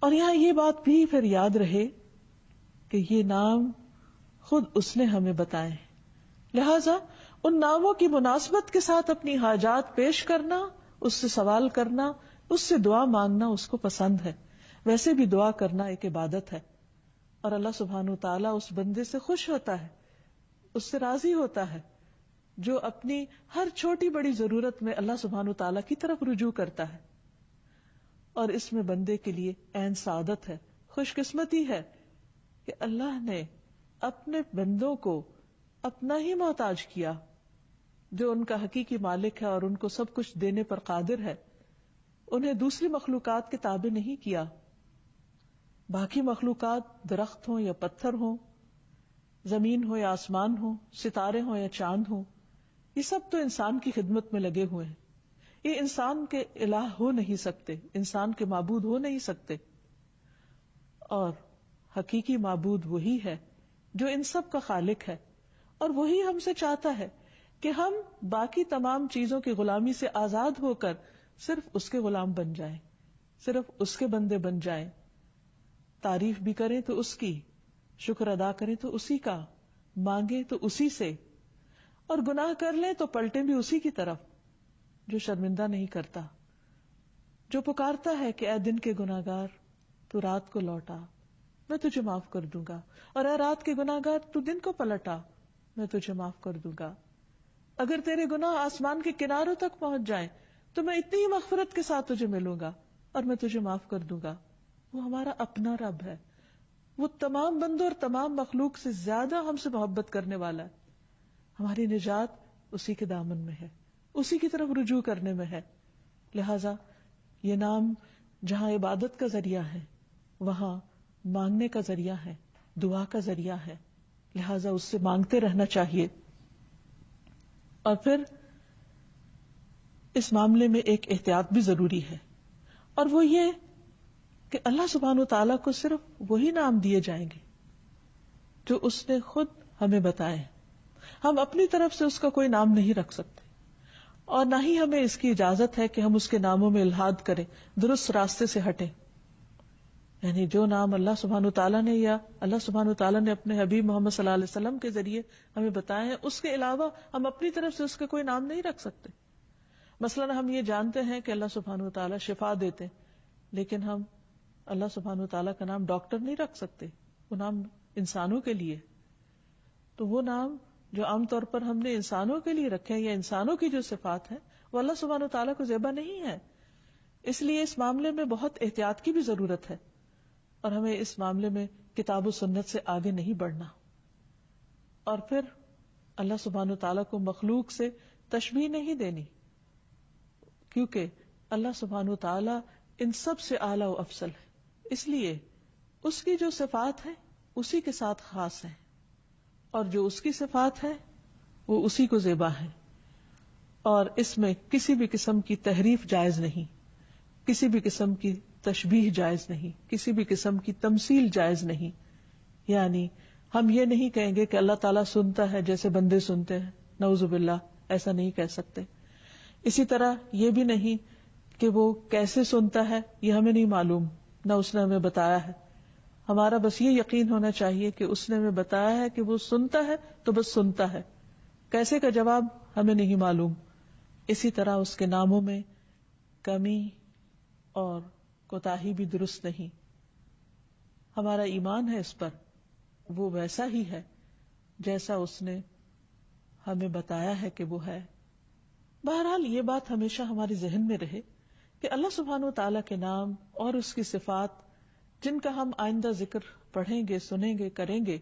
اور یہاں یہ بات بھی پھر یاد رہے کہ یہ نام خود اس نے ہمیں بتائے، لہذا ان ناموں کی مناسبت کے ساتھ اپنی حاجات پیش کرنا، اس سے سوال کرنا، اس سے دعا مانگنا اس کو پسند ہے۔ ویسے بھی دعا کرنا ایک عبادت ہے، اور اللہ سبحانہ وتعالیٰ اس بندے سے خوش ہوتا ہے، اس سے راضی ہوتا ہے جو اپنی ہر چھوٹی بڑی ضرورت میں اللہ سبحانہ وتعالیٰ کی طرف رجوع کرتا ہے۔ اور اس میں بندے کے لیے عین سعادت ہے، خوش قسمتی ہے کہ اللہ نے اپنے بندوں کو اپنا ہی محتاج کیا، جو ان کا حقیقی مالک ہے اور ان کو سب کچھ دینے پر قادر ہے، انہیں دوسری مخلوقات کے تابع نہیں کیا۔ باقی مخلوقات درخت ہوں یا پتھر ہوں، زمین ہو یا آسمان ہو، ستارے ہوں یا چاند ہوں، یہ سب تو انسان کی خدمت میں لگے ہوئے ہیں۔ یہ انسان کے الہ ہو نہیں سکتے، انسان کے معبود ہو نہیں سکتے، اور حقیقی معبود وہی ہے جو ان سب کا خالق ہے، اور وہی ہم سے چاہتا ہے کہ ہم باقی تمام چیزوں کی غلامی سے آزاد ہو کر صرف اس کے غلام بن جائیں، صرف اس کے بندے بن جائیں، تعریف بھی کریں تو اس کی، شکر ادا کریں تو اسی کا، مانگیں تو اسی سے، اور گناہ کر لیں تو پلٹیں بھی اسی کی طرف جو شرمندہ نہیں کرتا، جو پکارتا ہے کہ اے دن کے گناہگار تو رات کو لوٹا، میں تجھے معاف کر دوں گا، اور اے رات کے گناہگار تو دن کو پلٹا، میں تجھے معاف کر دوں گا۔ اگر تیرے گناہ آسمان کے کناروں تک پہنچ جائیں تو میں اتنی ہی مغفرت کے ساتھ تجھے ملوں گا اور میں تجھے معاف کر دوں گا۔ وہ ہمارا اپنا رب ہے، وہ تمام بندوں اور تمام مخلوق سے زیادہ ہم سے محبت کرنے والا ہے۔ ہماری نجات اسی کے دامن میں ہے، اسی کی طرف رجوع کرنے میں ہے۔ لہذا یہ نام جہاں عبادت کا ذریعہ ہے، وہاں مانگنے کا ذریعہ ہے، دعا کا ذریعہ ہے، لہذا اس سے مانگتے رہنا چاہیے۔ اور پھر اس معاملے میں ایک احتیاط بھی ضروری ہے، اور وہ یہ کہ اللہ سبحانہ و تعالیٰ کو صرف وہی نام دیے جائیں گے جو اس نے خود ہمیں بتائے ہیں۔ ہم اپنی طرف سے اس کا کوئی نام نہیں رکھ سکتے، اور نہ ہی ہمیں اس کی اجازت ہے کہ ہم اس کے ناموں میں الحاد کریں، درست راستے سے ہٹیں۔ یعنی جو نام اللہ سبحانہ تعالیٰ نے یا اللہ سبحانہ تعالیٰ نے اپنے حبیب محمد صلی اللہ علیہ وسلم کے ذریعے ہمیں بتائے ہیں، اس کے علاوہ ہم اپنی طرف سے اس کا کوئی نام نہیں رکھ سکتے۔ مثلا ہم یہ جانتے ہیں کہ اللہ سبحانہ تعالیٰ شفا دیتے، لیکن ہم اللہ سبحانہ تعالیٰ کا نام ڈاکٹر نہیں رکھ سکتے، وہ نام انسانوں کے لیے۔ تو وہ نام جو عام طور پر ہم نے انسانوں کے لیے رکھے ہیں یا انسانوں کی جو صفات ہیں، وہ اللہ سبحانہ تعالیٰ کو زیبا نہیں ہے۔ اس لیے اس معاملے میں بہت احتیاط کی بھی ضرورت ہے، اور ہمیں اس معاملے میں کتاب و سنت سے آگے نہیں بڑھنا۔ اور پھر اللہ سبحانہ تعالیٰ کو مخلوق سے تشبیہ نہیں دینی، کیونکہ اللہ سبحانہ تعالیٰ ان سب سے اعلیٰ و افضل ہے، اس لیے اس کی جو صفات ہیں اسی کے ساتھ خاص ہیں، اور جو اس کی صفات ہے وہ اسی کو زیبا ہے، اور اس میں کسی بھی قسم کی تحریف جائز نہیں، کسی بھی قسم کی تشبیہ جائز نہیں، کسی بھی قسم کی تمثیل جائز نہیں۔ یعنی ہم یہ نہیں کہیں گے کہ اللہ تعالیٰ سنتا ہے جیسے بندے سنتے ہیں، نعوذ باللہ، ایسا نہیں کہہ سکتے۔ اسی طرح یہ بھی نہیں کہ وہ کیسے سنتا ہے یہ ہمیں نہیں معلوم، نہ اس نے ہمیں بتایا ہے۔ ہمارا بس یہ یقین ہونا چاہیے کہ اس نے ہمیں بتایا ہے کہ وہ سنتا ہے تو بس سنتا ہے، کیسے کا جواب ہمیں نہیں معلوم۔ اسی طرح اس کے ناموں میں کمی اور کوتاہی بھی درست نہیں۔ ہمارا ایمان ہے اس پر، وہ ویسا ہی ہے جیسا اس نے ہمیں بتایا ہے کہ وہ ہے۔ بہرحال یہ بات ہمیشہ ہمارے ذہن میں رہے کہ اللہ سبحانہ وتعالیٰ کے نام اور اس کی صفات جن کا ہم آئندہ ذکر پڑھیں گے، سنیں گے، کریں گے،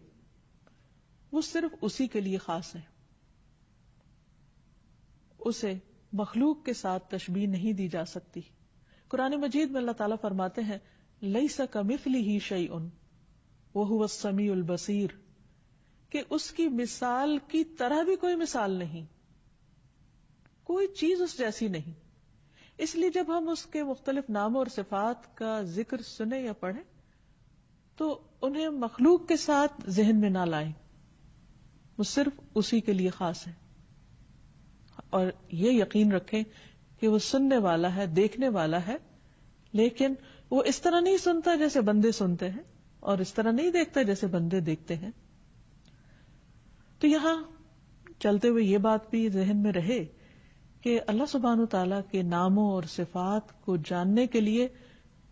وہ صرف اسی کے لیے خاص ہیں، اسے مخلوق کے ساتھ تشبیہ نہیں دی جا سکتی۔ قرآن مجید میں اللہ تعالیٰ فرماتے ہیں لَيْسَ كَمِثْلِهِ شَيْءٌ وَهُوَ السَّمِيعُ الْبَصِيرُ، کہ اس کی مثال کی طرح بھی کوئی مثال نہیں، کوئی چیز اس جیسی نہیں۔ اس لیے جب ہم اس کے مختلف ناموں اور صفات کا ذکر سنیں یا پڑھیں تو انہیں مخلوق کے ساتھ ذہن میں نہ لائیں، وہ صرف اسی کے لیے خاص ہے۔ اور یہ یقین رکھیں کہ وہ سننے والا ہے، دیکھنے والا ہے، لیکن وہ اس طرح نہیں سنتا جیسے بندے سنتے ہیں، اور اس طرح نہیں دیکھتا جیسے بندے دیکھتے ہیں۔ تو یہاں چلتے ہوئے یہ بات بھی ذہن میں رہے کہ اللہ سبحانہ تعالیٰ کے ناموں اور صفات کو جاننے کے لیے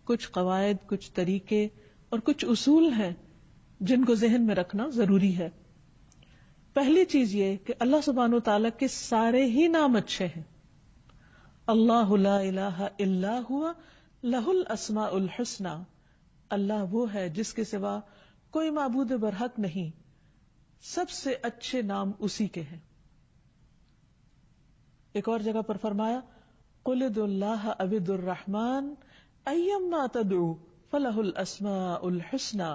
کچھ قواعد، کچھ طریقے اور کچھ اصول ہیں جن کو ذہن میں رکھنا ضروری ہے۔ پہلی چیز یہ کہ اللہ سبحانہ تعالیٰ کے سارے ہی نام اچھے ہیں۔ اللہ لا الہ الا ہوا لہ الاسماء الحسنی، اللہ وہ ہے جس کے سوا کوئی معبود برحق نہیں، سب سے اچھے نام اسی کے ہیں۔ ایک اور جگہ پر فرمایا قل ادعوا اللہ او ادعوا الرحمن ایما تدعوا فلہ الاسماء الحسنی،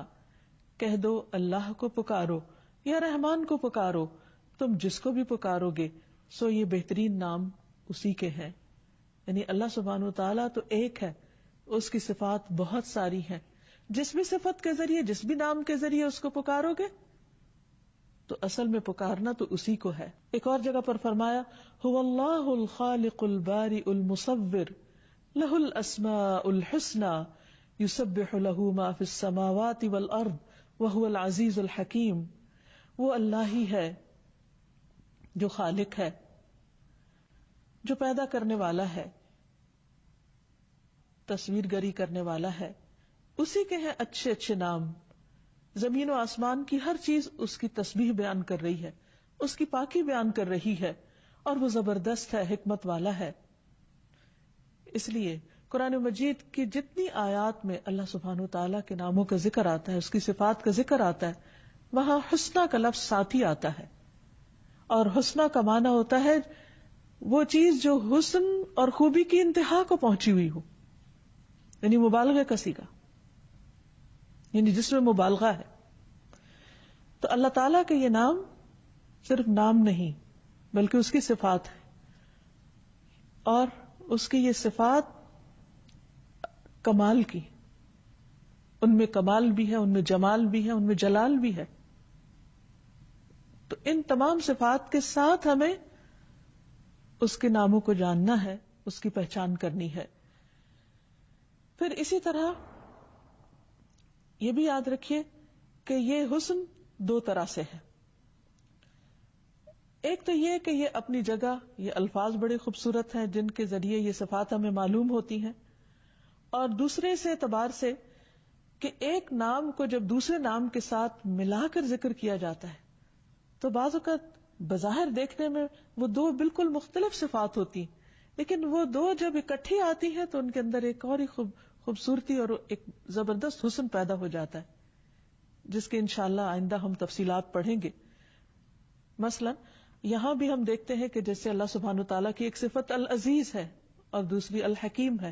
کہہ دو اللہ کو پکارو یا رحمان کو پکارو، تم جس کو بھی پکارو گے سو یہ بہترین نام اسی کے ہیں۔ یعنی اللہ سبحانہ وتعالیٰ تو ایک ہے، اس کی صفات بہت ساری ہیں، جس بھی صفت کے ذریعے، جس بھی نام کے ذریعے اس کو پکارو گے تو اصل میں پکارنا تو اسی کو ہے۔ ایک اور جگہ پر فرمایا هو اللہ الخالق البارئ المصور لہ الاسماء الحسنی یسبح لہ ما فی السماوات والارض وہو العزیز الحکیم، وہ اللہ ہی ہے جو خالق ہے، جو پیدا کرنے والا ہے، تصویر گری کرنے والا ہے، اسی کے ہیں اچھے اچھے نام. زمین و آسمان کی ہر چیز اس کی تسبیح بیان کر رہی ہے, اس کی پاکی بیان کر رہی ہے, اور وہ زبردست ہے, حکمت والا ہے. اس لیے قرآن مجید کی جتنی آیات میں اللہ سبحانہ و تعالیٰ کے ناموں کا ذکر آتا ہے, اس کی صفات کا ذکر آتا ہے, وہاں حسنہ کا لفظ ساتھ ہی آتا ہے. اور حسنہ کا معنی ہوتا ہے وہ چیز جو حسن اور خوبی کی انتہا کو پہنچی ہوئی ہو, یعنی مبالغہ کا صیغہ, یعنی جس میں مبالغہ ہے. تو اللہ تعالیٰ کے یہ نام صرف نام نہیں بلکہ اس کی صفات ہے, اور اس کی یہ صفات کمال کی, ان میں کمال بھی ہے, ان میں جمال بھی ہے, ان میں جلال بھی ہے. تو ان تمام صفات کے ساتھ ہمیں اس کے ناموں کو جاننا ہے, اس کی پہچان کرنی ہے. پھر اسی طرح یہ بھی یاد رکھیے کہ یہ حسن دو طرح سے ہے. ایک تو یہ کہ یہ اپنی جگہ یہ الفاظ بڑے خوبصورت ہیں جن کے ذریعے یہ صفات ہمیں معلوم ہوتی ہیں, اور دوسرے سے اعتبار سے کہ ایک نام کو جب دوسرے نام کے ساتھ ملا کر ذکر کیا جاتا ہے تو بعض اوقات بظاہر دیکھنے میں وہ دو بالکل مختلف صفات ہوتی ہیں, لیکن وہ دو جب اکٹھی آتی ہیں تو ان کے اندر ایک اور ہی خوبصورتی اور ایک زبردست حسن پیدا ہو جاتا ہے, جس کے انشاءاللہ آئندہ ہم تفصیلات پڑھیں گے. مثلا یہاں بھی ہم دیکھتے ہیں کہ جیسے اللہ سبحانہ وتعالیٰ کی ایک صفت العزیز ہے اور دوسری الحکیم ہے.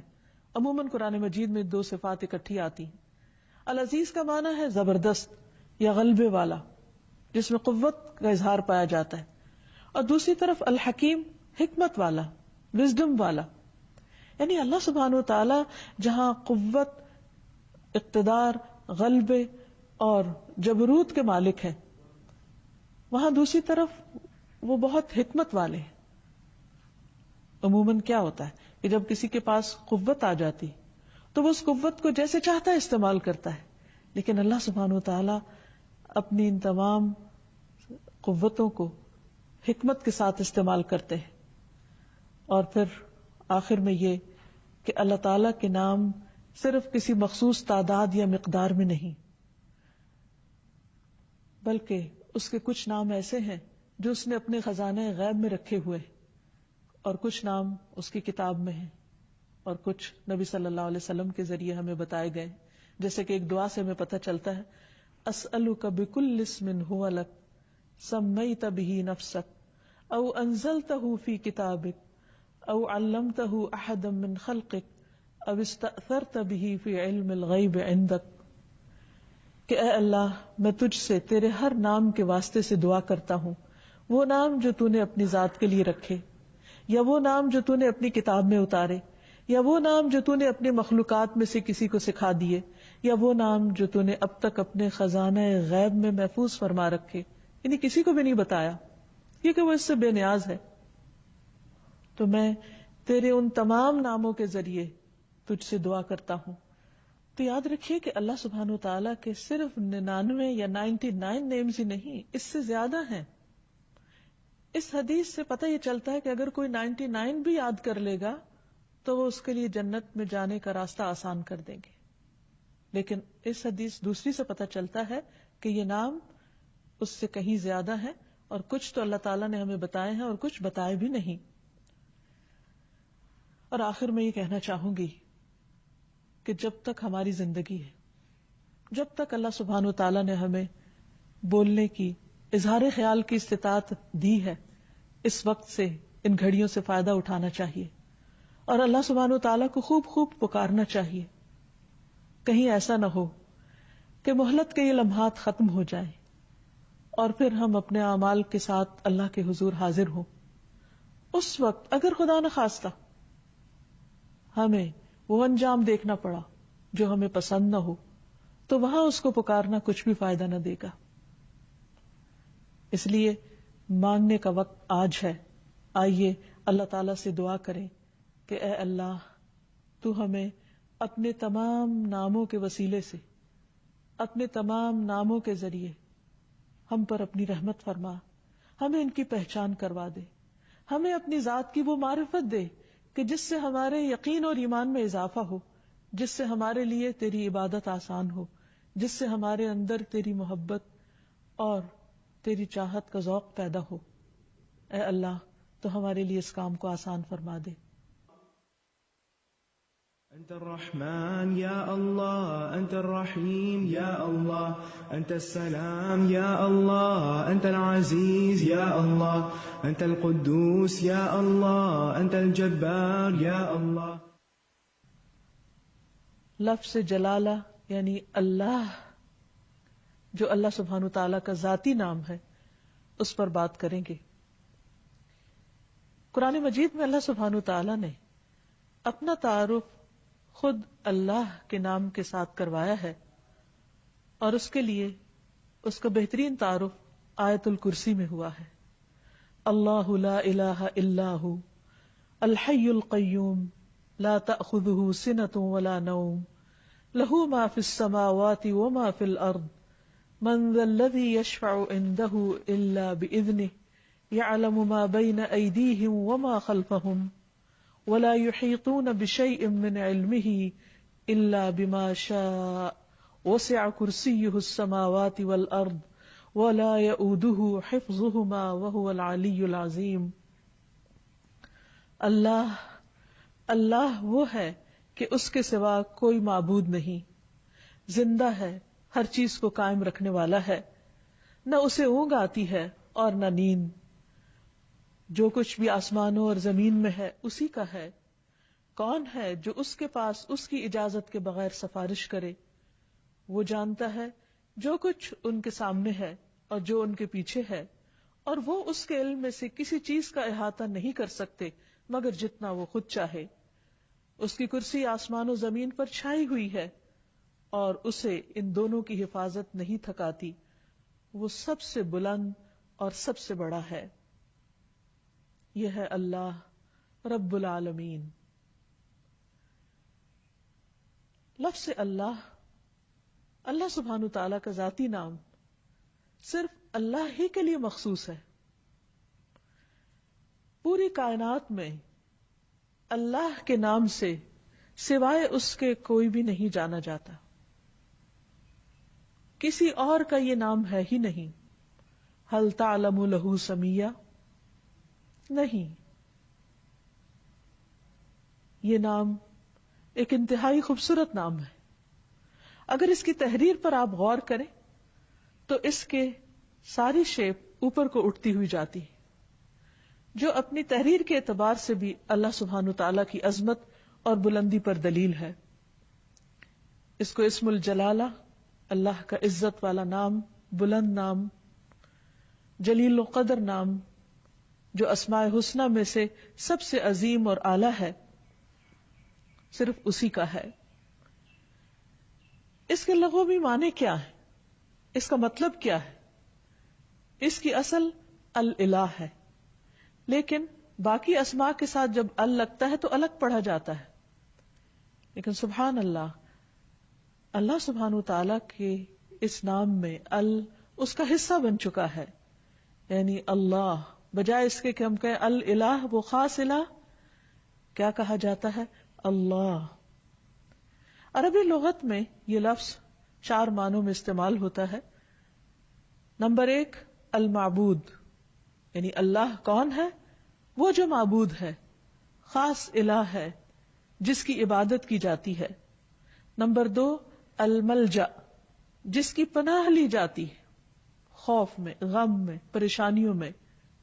عموماً قرآن مجید میں دو صفات اکٹھی آتی ہیں. العزیز کا معنی ہے زبردست یا غلبے والا, جس میں قوت کا اظہار پایا جاتا ہے, اور دوسری طرف الحکیم حکمت والا, وزڈم والا. یعنی اللہ سبحانہ وتعالی جہاں قوت, اقتدار, غلبے اور جبروت کے مالک ہیں, وہاں دوسری طرف وہ بہت حکمت والے ہیں. عموماً کیا ہوتا ہے کہ جب کسی کے پاس قوت آ جاتی تو وہ اس قوت کو جیسے چاہتا ہے استعمال کرتا ہے, لیکن اللہ سبحانہ وتعالی اپنی ان تمام قوتوں کو حکمت کے ساتھ استعمال کرتے ہیں. اور پھر آخر میں یہ کہ اللہ تعالی کے نام صرف کسی مخصوص تعداد یا مقدار میں نہیں, بلکہ اس کے کچھ نام ایسے ہیں جو اس نے اپنے خزانہ غیب میں رکھے ہوئے, اور کچھ نام اس کی کتاب میں ہیں, اور کچھ نبی صلی اللہ علیہ وسلم کے ذریعے ہمیں بتائے گئے. جیسے کہ ایک دعا سے ہمیں پتہ چلتا ہے, اسألک بکل اسم ہو لک سمیت بہ نفسک او انزلتہ فی کتابک او علمتہ احدا من خلقک او استأثرت بہ فی علم الغیب عندک, کہ اے اللہ میں تجھ سے تیرے ہر نام کے واسطے سے دعا کرتا ہوں, وہ نام جو تو نے اپنی ذات کے لیے رکھے, یا وہ نام جو تو نے اپنی کتاب میں اتارے, یا وہ نام جو تو نے اپنے مخلوقات میں سے کسی کو سکھا دیے, یا وہ نام جو تو نے اب تک اپنے خزانہ غیب میں محفوظ فرما رکھے, یعنی کسی کو بھی نہیں بتایا کیونکہ وہ اس سے بے نیاز ہے. تو میں تیرے ان تمام ناموں کے ذریعے تجھ سے دعا کرتا ہوں. تو یاد رکھیے کہ اللہ سبحانہ وتعالیٰ کے صرف 99 یا 99 نیمز ہی نہیں, اس سے زیادہ ہیں. اس حدیث سے پتہ یہ چلتا ہے کہ اگر کوئی 99 بھی یاد کر لے گا تو وہ اس کے لیے جنت میں جانے کا راستہ آسان کر دیں گے. لیکن اس حدیث دوسری سے پتہ چلتا ہے کہ یہ نام اس سے کہیں زیادہ ہیں, اور کچھ تو اللہ تعالیٰ نے ہمیں بتائے ہیں اور کچھ بتائے بھی نہیں. اور آخر میں یہ کہنا چاہوں گی کہ جب تک ہماری زندگی ہے, جب تک اللہ سبحانہ وتعالیٰ نے ہمیں بولنے کی, اظہار خیال کی استطاعت دی ہے, اس وقت سے, ان گھڑیوں سے فائدہ اٹھانا چاہیے, اور اللہ سبحانہ وتعالیٰ کو خوب خوب پکارنا چاہیے. کہیں ایسا نہ ہو کہ مہلت کے یہ لمحات ختم ہو جائیں اور پھر ہم اپنے اعمال کے ساتھ اللہ کے حضور حاضر ہوں. اس وقت اگر خدا نخواستہ ہمیں وہ انجام دیکھنا پڑا جو ہمیں پسند نہ ہو, تو وہاں اس کو پکارنا کچھ بھی فائدہ نہ دے گا. اس لیے مانگنے کا وقت آج ہے. آئیے اللہ تعالیٰ سے دعا کریں کہ اے اللہ, تو ہمیں اپنے تمام ناموں کے وسیلے سے, اپنے تمام ناموں کے ذریعے ہم پر اپنی رحمت فرما, ہمیں ان کی پہچان کروا دے, ہمیں اپنی ذات کی وہ معرفت دے کہ جس سے ہمارے یقین اور ایمان میں اضافہ ہو, جس سے ہمارے لیے تیری عبادت آسان ہو، جس سے ہمارے اندر تیری محبت اور تیری چاہت کا ذوق پیدا ہو۔ اے اللہ تو ہمارے لیے اس کام کو آسان فرما دے۔ أنت الرحمن يا الله، أنت الرحيم يا الله، أنت السلام يا الله، أنت العزيز يا الله، أنت القدوس يا الله، أنت الجبار يا الله۔ لفظ جلالہ یعنی اللہ، جو اللہ سبحانہ تعالیٰ کا ذاتی نام ہے، اس پر بات کریں گے۔ قرآن مجید میں اللہ سبحانہ تعالیٰ نے اپنا تعارف خود اللہ کے نام کے ساتھ کروایا ہے، اور اس کے لیے اس کا بہترین تعارف آیت الکرسی میں ہوا ہے۔ اللہ لا الہ الا ہو الحی القیوم لا تأخذہ سنۃ ولا نوم لہ ما فی السماوات وما فی الارض من ذا الذی یشفع عنده الا بإذنہ یعلم ما بین ایدیہم وما خلفہم ولا يحيطون بشيء من علمه إلا بما شاء وسع كرسيه السماوات والأرض ولا يؤوده حفظهما وهو العلي العظيم۔ اللہ وہ ہے کہ اس کے سوا کوئی معبود نہیں، زندہ ہے، ہر چیز کو قائم رکھنے والا ہے، نہ اسے اونگ آتی ہے اور نہ نیند، جو کچھ بھی آسمانوں اور زمین میں ہے اسی کا ہے۔ کون ہے جو اس کے پاس اس کی اجازت کے بغیر سفارش کرے؟ وہ جانتا ہے جو کچھ ان کے سامنے ہے اور جو ان کے پیچھے ہے، اور وہ اس کے علم میں سے کسی چیز کا احاطہ نہیں کر سکتے مگر جتنا وہ خود چاہے۔ اس کی کرسی آسمان و زمین پر چھائی ہوئی ہے اور اسے ان دونوں کی حفاظت نہیں تھکاتی۔ وہ سب سے بلند اور سب سے بڑا ہے۔ یہ ہے اللہ رب العالمین۔ لفظ اللہ سبحانہ تعالیٰ کا ذاتی نام صرف اللہ ہی کے لیے مخصوص ہے۔ پوری کائنات میں اللہ کے نام سے سوائے اس کے کوئی بھی نہیں جانا جاتا، کسی اور کا یہ نام ہے ہی نہیں۔ هل تعلم له سمیہ؟ نہیں، یہ نام ایک انتہائی خوبصورت نام ہے۔ اگر اس کی تحریر پر آپ غور کریں تو اس کے ساری شیپ اوپر کو اٹھتی ہوئی جاتی ہے، جو اپنی تحریر کے اعتبار سے بھی اللہ سبحانہ تعالیٰ کی عظمت اور بلندی پر دلیل ہے۔ اس کو اسم الجلالہ، اللہ کا عزت والا نام، بلند نام، جلیل القدر نام، جو اسماء حسنہ میں سے سب سے عظیم اور اعلیٰ ہے، صرف اسی کا ہے۔ اس کے لغوی معنی کیا ہے؟ اس کا مطلب کیا ہے؟ اس کی اصل الالہ ہے، لیکن باقی اسماء کے ساتھ جب ال لگتا ہے تو الگ پڑھا جاتا ہے۔ لیکن سبحان اللہ، اللہ سبحانہ تعالیٰ کے اس نام میں ال اس کا حصہ بن چکا ہے، یعنی اللہ بجائے اس کے کہ ہم کہیں الالہ، وہ خاص الہ، کیا کہا جاتا ہے؟ اللہ۔ عربی لغت میں یہ لفظ 4 معنوں میں استعمال ہوتا ہے۔ نمبر 1 المعبود، یعنی اللہ کون ہے؟ وہ جو معبود ہے، خاص الہ ہے جس کی عبادت کی جاتی ہے۔ نمبر 2 الملجأ، جس کی پناہ لی جاتی ہے، خوف میں، غم میں، پریشانیوں میں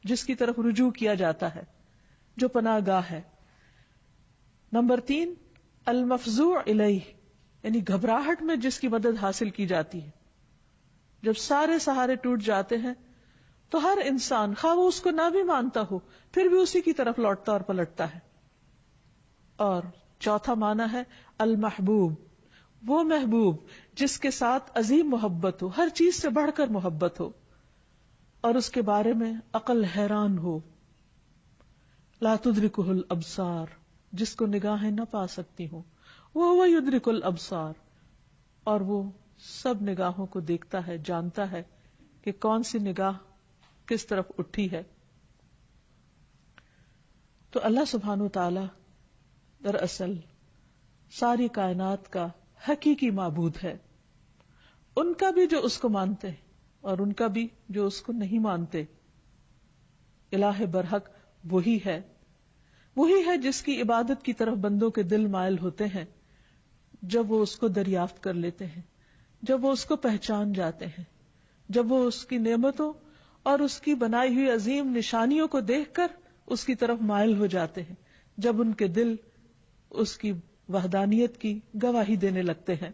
جس کی طرف رجوع کیا جاتا ہے، جو پناہ گاہ ہے۔ نمبر 3 المفزوع الیہ، یعنی گھبراہٹ میں جس کی مدد حاصل کی جاتی ہے۔ جب سارے سہارے ٹوٹ جاتے ہیں تو ہر انسان، خواہ وہ اس کو نہ بھی مانتا ہو، پھر بھی اسی کی طرف لوٹتا اور پلٹتا ہے۔ اور چوتھا معنی ہے المحبوب، وہ محبوب جس کے ساتھ عظیم محبت ہو، ہر چیز سے بڑھ کر محبت ہو، اور اس کے بارے میں عقل حیران ہو۔ لا تدرکہ الابصار، جس کو نگاہیں نہ پا سکتی ہوں، وہ یدرک الابصار، اور وہ سب نگاہوں کو دیکھتا ہے، جانتا ہے کہ کون سی نگاہ کس طرف اٹھی ہے۔ تو اللہ سبحانہ تعالی دراصل ساری کائنات کا حقیقی معبود ہے، ان کا بھی جو اس کو مانتے ہیں اور ان کا بھی جو اس کو نہیں مانتے. الہ برحق وہی ہے جس کی عبادت کی طرف بندوں کے دل مائل ہوتے ہیں جب وہ اس کو دریافت کر لیتے ہیں، جب وہ اس کو پہچان جاتے ہیں، جب وہ اس کی نعمتوں اور اس کی بنائی ہوئی عظیم نشانیوں کو دیکھ کر اس کی طرف مائل ہو جاتے ہیں، جب ان کے دل اس کی وحدانیت کی گواہی دینے لگتے ہیں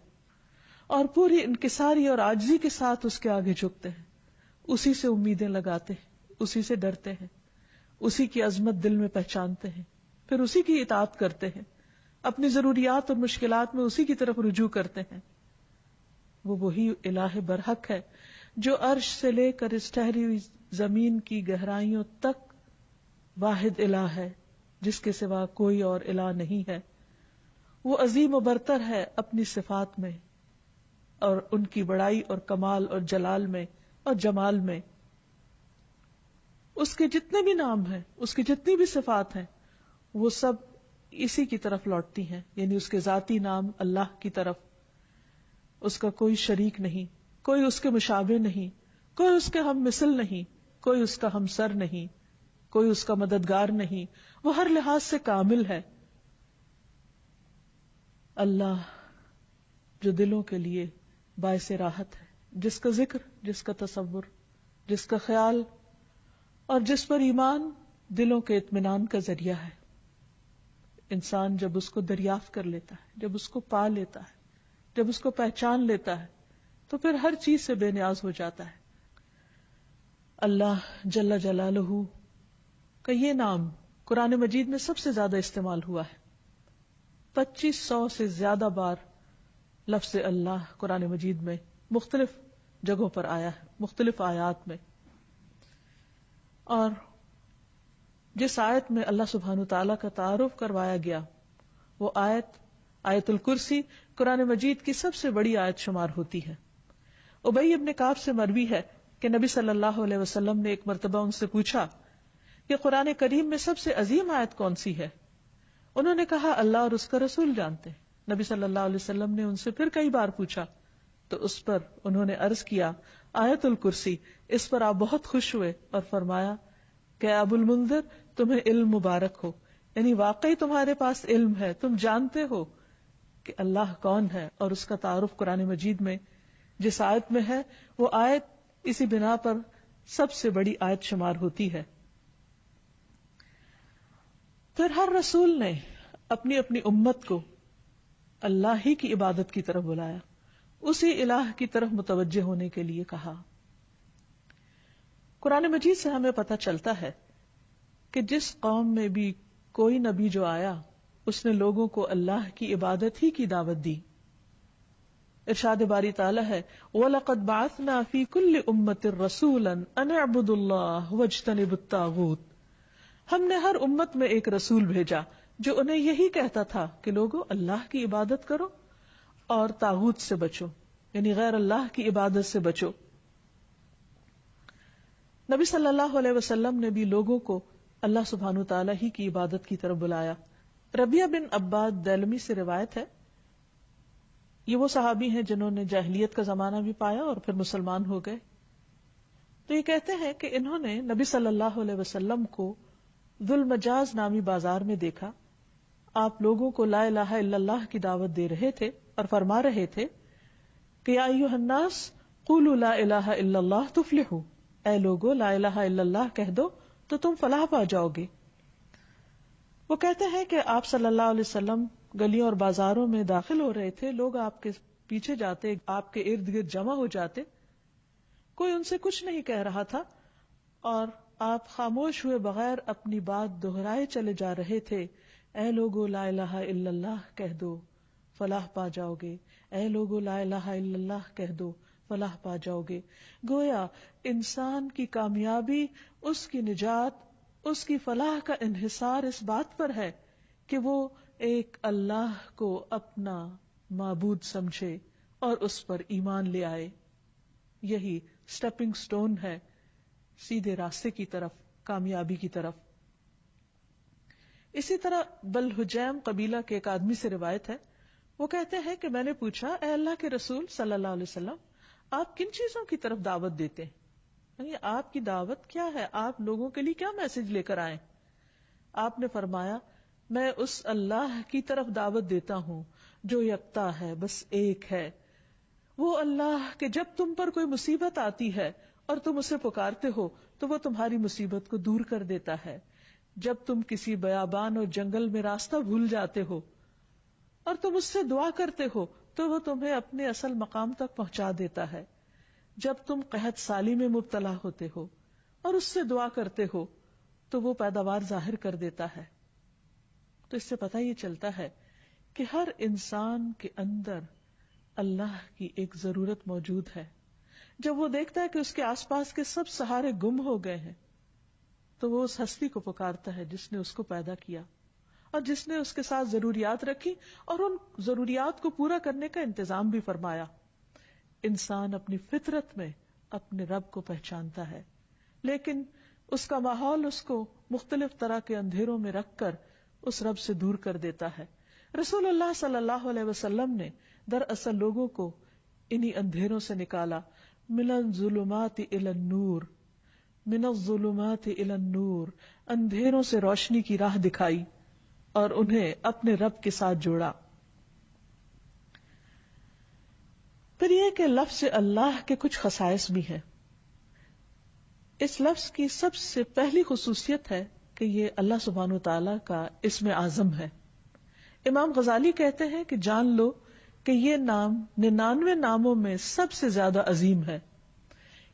اور پوری انکساری اور عاجزی کے ساتھ اس کے آگے جھکتے ہیں، اسی سے امیدیں لگاتے ہیں، اسی سے ڈرتے ہیں، اسی کی عظمت دل میں پہچانتے ہیں، پھر اسی کی اطاعت کرتے ہیں، اپنی ضروریات اور مشکلات میں اسی کی طرف رجوع کرتے ہیں. وہ وہی الہ برحق ہے جو عرش سے لے کر اس ٹھہری ہوئی زمین کی گہرائیوں تک واحد الہ ہے، جس کے سوا کوئی اور الہ نہیں ہے. وہ عظیم و برتر ہے اپنی صفات میں اور ان کی بڑائی اور کمال اور جلال میں اور جمال میں. اس کے جتنے بھی نام ہیں، اس کی جتنی بھی صفات ہیں، وہ سب اسی کی طرف لوٹتی ہیں، یعنی اس کے ذاتی نام اللہ کی طرف. اس کا کوئی شریک نہیں، کوئی اس کے مشابہ نہیں، کوئی اس کے ہم مثل نہیں، کوئی اس کا ہمسر نہیں، کوئی اس کا مددگار نہیں. وہ ہر لحاظ سے کامل ہے. اللہ جو دلوں کے لیے باعث راحت ہے، جس کا ذکر، جس کا تصور، جس کا خیال اور جس پر ایمان دلوں کے اطمینان کا ذریعہ ہے. انسان جب اس کو دریافت کر لیتا ہے، جب اس کو پا لیتا ہے، جب اس کو پہچان لیتا ہے، تو پھر ہر چیز سے بے نیاز ہو جاتا ہے. اللہ جل جلالہ کا یہ نام قرآن مجید میں سب سے زیادہ استعمال ہوا ہے. 2500 سے زیادہ بار لفظ اللہ قرآن مجید میں مختلف جگہوں پر آیا ہے، مختلف آیات میں. اور جس آیت میں اللہ سبحانہ تعالیٰ کا تعارف کروایا گیا وہ آیت الکرسی قرآن مجید کی سب سے بڑی آیت شمار ہوتی ہے. ابی ابن کعب سے مروی ہے کہ نبی صلی اللہ علیہ وسلم نے ایک مرتبہ ان سے پوچھا کہ قرآن کریم میں سب سے عظیم آیت کون سی ہے؟ انہوں نے کہا اللہ اور اس کا رسول جانتے ہیں. نبی صلی اللہ علیہ وسلم نے ان سے پھر کئی بار پوچھا تو اس پر انہوں نے عرض کیا آیت الکرسی. اس پر آپ بہت خوش ہوئے اور فرمایا کہ ابو المنذر تمہیں علم مبارک ہو، یعنی واقعی تمہارے پاس علم ہے، تم جانتے ہو کہ اللہ کون ہے. اور اس کا تعارف قرآن مجید میں جس آیت میں ہے وہ آیت اسی بنا پر سب سے بڑی آیت شمار ہوتی ہے. پھر ہر رسول نے اپنی اپنی امت کو اللہ ہی کی عبادت کی طرف بلایا، اسی الہ کی طرف متوجہ ہونے کے لیے کہا. قرآن مجید سے ہمیں پتہ چلتا ہے کہ جس قوم میں بھی کوئی نبی جو آیا اس نے لوگوں کو اللہ کی عبادت ہی کی دعوت دی. ارشاد باری تعالی ہے وَلَقَدْ بَعَثْنَا فِي كُلِّ أُمَّةٍ رَسُولًا أَنِ اعْبُدُوا اللَّهَ وَاجْتَنِبُوا الطَّاغُوتَ. ہم نے ہر امت میں ایک رسول بھیجا جو انہیں یہی کہتا تھا کہ لوگوں اللہ کی عبادت کرو اور طاغوت سے بچو، یعنی غیر اللہ کی عبادت سے بچو. نبی صلی اللہ علیہ وسلم نے بھی لوگوں کو اللہ سبحانہ تعالیٰ ہی کی عبادت کی طرف بلایا. ربیہ بن عباد دیلمی سے روایت ہے، یہ وہ صحابی ہیں جنہوں نے جاہلیت کا زمانہ بھی پایا اور پھر مسلمان ہو گئے. تو یہ کہتے ہیں کہ انہوں نے نبی صلی اللہ علیہ وسلم کو ذوالمجاز نامی بازار میں دیکھا. آپ لوگوں کو لا الہ الا اللہ کی دعوت دے رہے تھے اور فرما رہے تھے کہ یا ایھا الناس قولوا لا الہ الا اللہ تفلحوا، اے لوگو لا الہ الا اللہ کہہ دو تو تم فلاح پا جاؤ گے. وہ کہتے ہیں کہ آپ صلی اللہ علیہ وسلم گلیوں اور بازاروں میں داخل ہو رہے تھے، لوگ آپ کے پیچھے جاتے، آپ کے ارد گرد جمع ہو جاتے، کوئی ان سے کچھ نہیں کہہ رہا تھا اور آپ خاموش ہوئے بغیر اپنی بات دہرائے چلے جا رہے تھے. اے لوگو لا الہ الا اللہ کہہ دو فلاح پا جاؤ گے، اے لوگو لا الہ الا اللہ کہہ دو فلاح پا جاؤ گے. گویا انسان کی کامیابی، اس کی نجات، اس کی فلاح کا انحصار اس بات پر ہے کہ وہ ایک اللہ کو اپنا معبود سمجھے اور اس پر ایمان لے آئے. یہی سٹیپنگ سٹون ہے سیدھے راستے کی طرف، کامیابی کی طرف. اسی طرح بلحجیم قبیلہ کے ایک آدمی سے روایت ہے، وہ کہتے ہیں کہ میں نے پوچھا اے اللہ کے رسول صلی اللہ علیہ وسلم آپ کن چیزوں کی طرف دعوت دیتے ہیں؟ یعنی آپ کی دعوت کیا ہے؟ آپ لوگوں کے لیے کیا میسج لے کر آئے؟ آپ نے فرمایا میں اس اللہ کی طرف دعوت دیتا ہوں جو یکتا ہے، بس ایک ہے، وہ اللہ کہ جب تم پر کوئی مصیبت آتی ہے اور تم اسے پکارتے ہو تو وہ تمہاری مصیبت کو دور کر دیتا ہے، جب تم کسی بیابان اور جنگل میں راستہ بھول جاتے ہو اور تم اس سے دعا کرتے ہو تو وہ تمہیں اپنے اصل مقام تک پہنچا دیتا ہے، جب تم قحط سالی میں مبتلا ہوتے ہو اور اس سے دعا کرتے ہو تو وہ پیداوار ظاہر کر دیتا ہے۔ تو اس سے پتہ یہ چلتا ہے کہ ہر انسان کے اندر اللہ کی ایک ضرورت موجود ہے۔ جب وہ دیکھتا ہے کہ اس کے آس پاس کے سب سہارے گم ہو گئے ہیں تو وہ اس ہستی کو پکارتا ہے جس نے اس کو پیدا کیا اور جس نے اس کے ساتھ ضروریات رکھی اور ان ضروریات کو پورا کرنے کا انتظام بھی فرمایا۔ انسان اپنی فطرت میں اپنے رب کو پہچانتا ہے، لیکن اس کا ماحول اس کو مختلف طرح کے اندھیروں میں رکھ کر اس رب سے دور کر دیتا ہے۔ رسول اللہ صلی اللہ علیہ وسلم نے دراصل لوگوں کو انہی اندھیروں سے نکالا، من الظلمات الی النور، من الظلمات الی النور، اندھیروں سے روشنی کی راہ دکھائی اور انہیں اپنے رب کے ساتھ جوڑا۔ پھر یہ کہ لفظ اللہ کے کچھ خصائص بھی ہیں۔ اس لفظ کی سب سے پہلی خصوصیت ہے کہ یہ اللہ سبحانہ وتعالی کا اسم اعظم ہے۔ امام غزالی کہتے ہیں کہ جان لو کہ یہ نام 99 ناموں میں سب سے زیادہ عظیم ہے،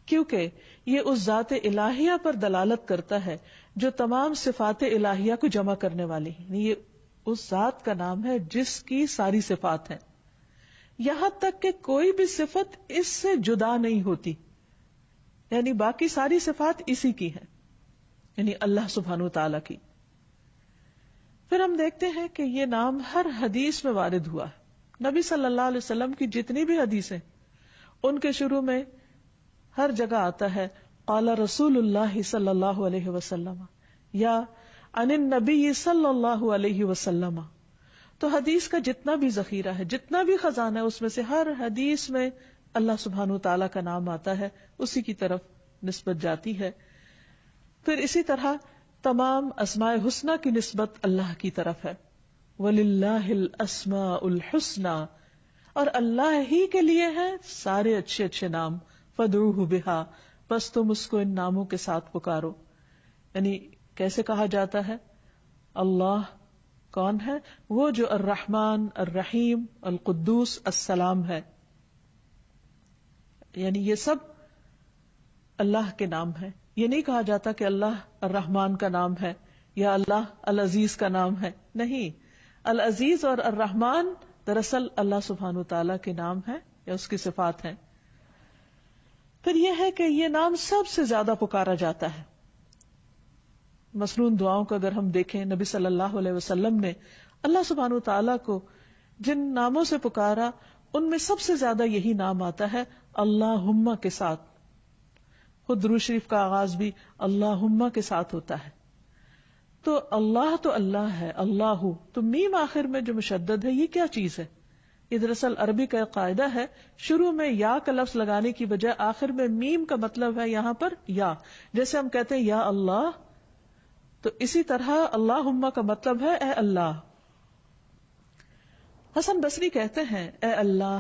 کیونکہ یہ اس ذات الہیہ پر دلالت کرتا ہے جو تمام صفات الہیہ کو جمع کرنے والی ہے۔ یہ اس ذات کا نام ہے جس کی ساری صفات ہیں، یہاں تک کہ کوئی بھی صفت اس سے جدا نہیں ہوتی، یعنی باقی ساری صفات اسی کی ہیں، یعنی اللہ سبحانہ وتعالی کی۔ پھر ہم دیکھتے ہیں کہ یہ نام ہر حدیث میں وارد ہوا ہے۔ نبی صلی اللہ علیہ وسلم کی جتنی بھی حدیثیں ان کے شروع میں ہر جگہ آتا ہے قال رسول اللہ صلی اللہ علیہ وسلم یا عن النبی صلی اللہ علیہ وسلم۔ تو حدیث کا جتنا بھی ذخیرہ ہے، جتنا بھی خزانہ ہے، اس میں سے ہر حدیث میں اللہ سبحانہ وتعالی کا نام آتا ہے، اسی کی طرف نسبت جاتی ہے۔ پھر اسی طرح تمام اسماء حسنہ کی نسبت اللہ کی طرف ہے، وَلِلَّهِ الْأَسْمَاءُ الْحُسْنَى، اور اللہ ہی کے لیے ہیں سارے اچھے اچھے نام، فَادْعُوهُ بِهَا، بس تم اس کو ان ناموں کے ساتھ پکارو۔ یعنی کیسے کہا جاتا ہے؟ اللہ کون ہے؟ وہ جو الرحمن، الرحیم، القدوس، السلام ہے، یعنی یہ سب اللہ کے نام ہے۔ یہ نہیں کہا جاتا کہ اللہ الرحمن کا نام ہے یا اللہ العزیز کا نام ہے، نہیں، العزیز اور الرحمن دراصل اللہ سبحانہ وتعالی کے نام ہے یا اس کی صفات ہیں۔ پھر یہ ہے کہ یہ نام سب سے زیادہ پکارا جاتا ہے۔ مصنون دعاؤں کو اگر ہم دیکھیں، نبی صلی اللہ علیہ وسلم نے اللہ سبحانہ وتعالی کو جن ناموں سے پکارا ان میں سب سے زیادہ یہی نام آتا ہے اللہم کے ساتھ۔ خود درود شریف کا آغاز بھی اللہم کے ساتھ ہوتا ہے۔ تو اللہ ہے، اللہ، تو میم آخر میں جو مشدد ہے یہ کیا چیز ہے؟ یہ دراصل عربی کا ایک قاعدہ ہے، شروع میں یا کا لفظ لگانے کی بجائے آخر میں میم کا مطلب ہے یہاں پر یا، جیسے ہم کہتے ہیں یا اللہ، تو اسی طرح اللہم کا مطلب ہے اے اللہ۔ حسن بصری کہتے ہیں اے اللہ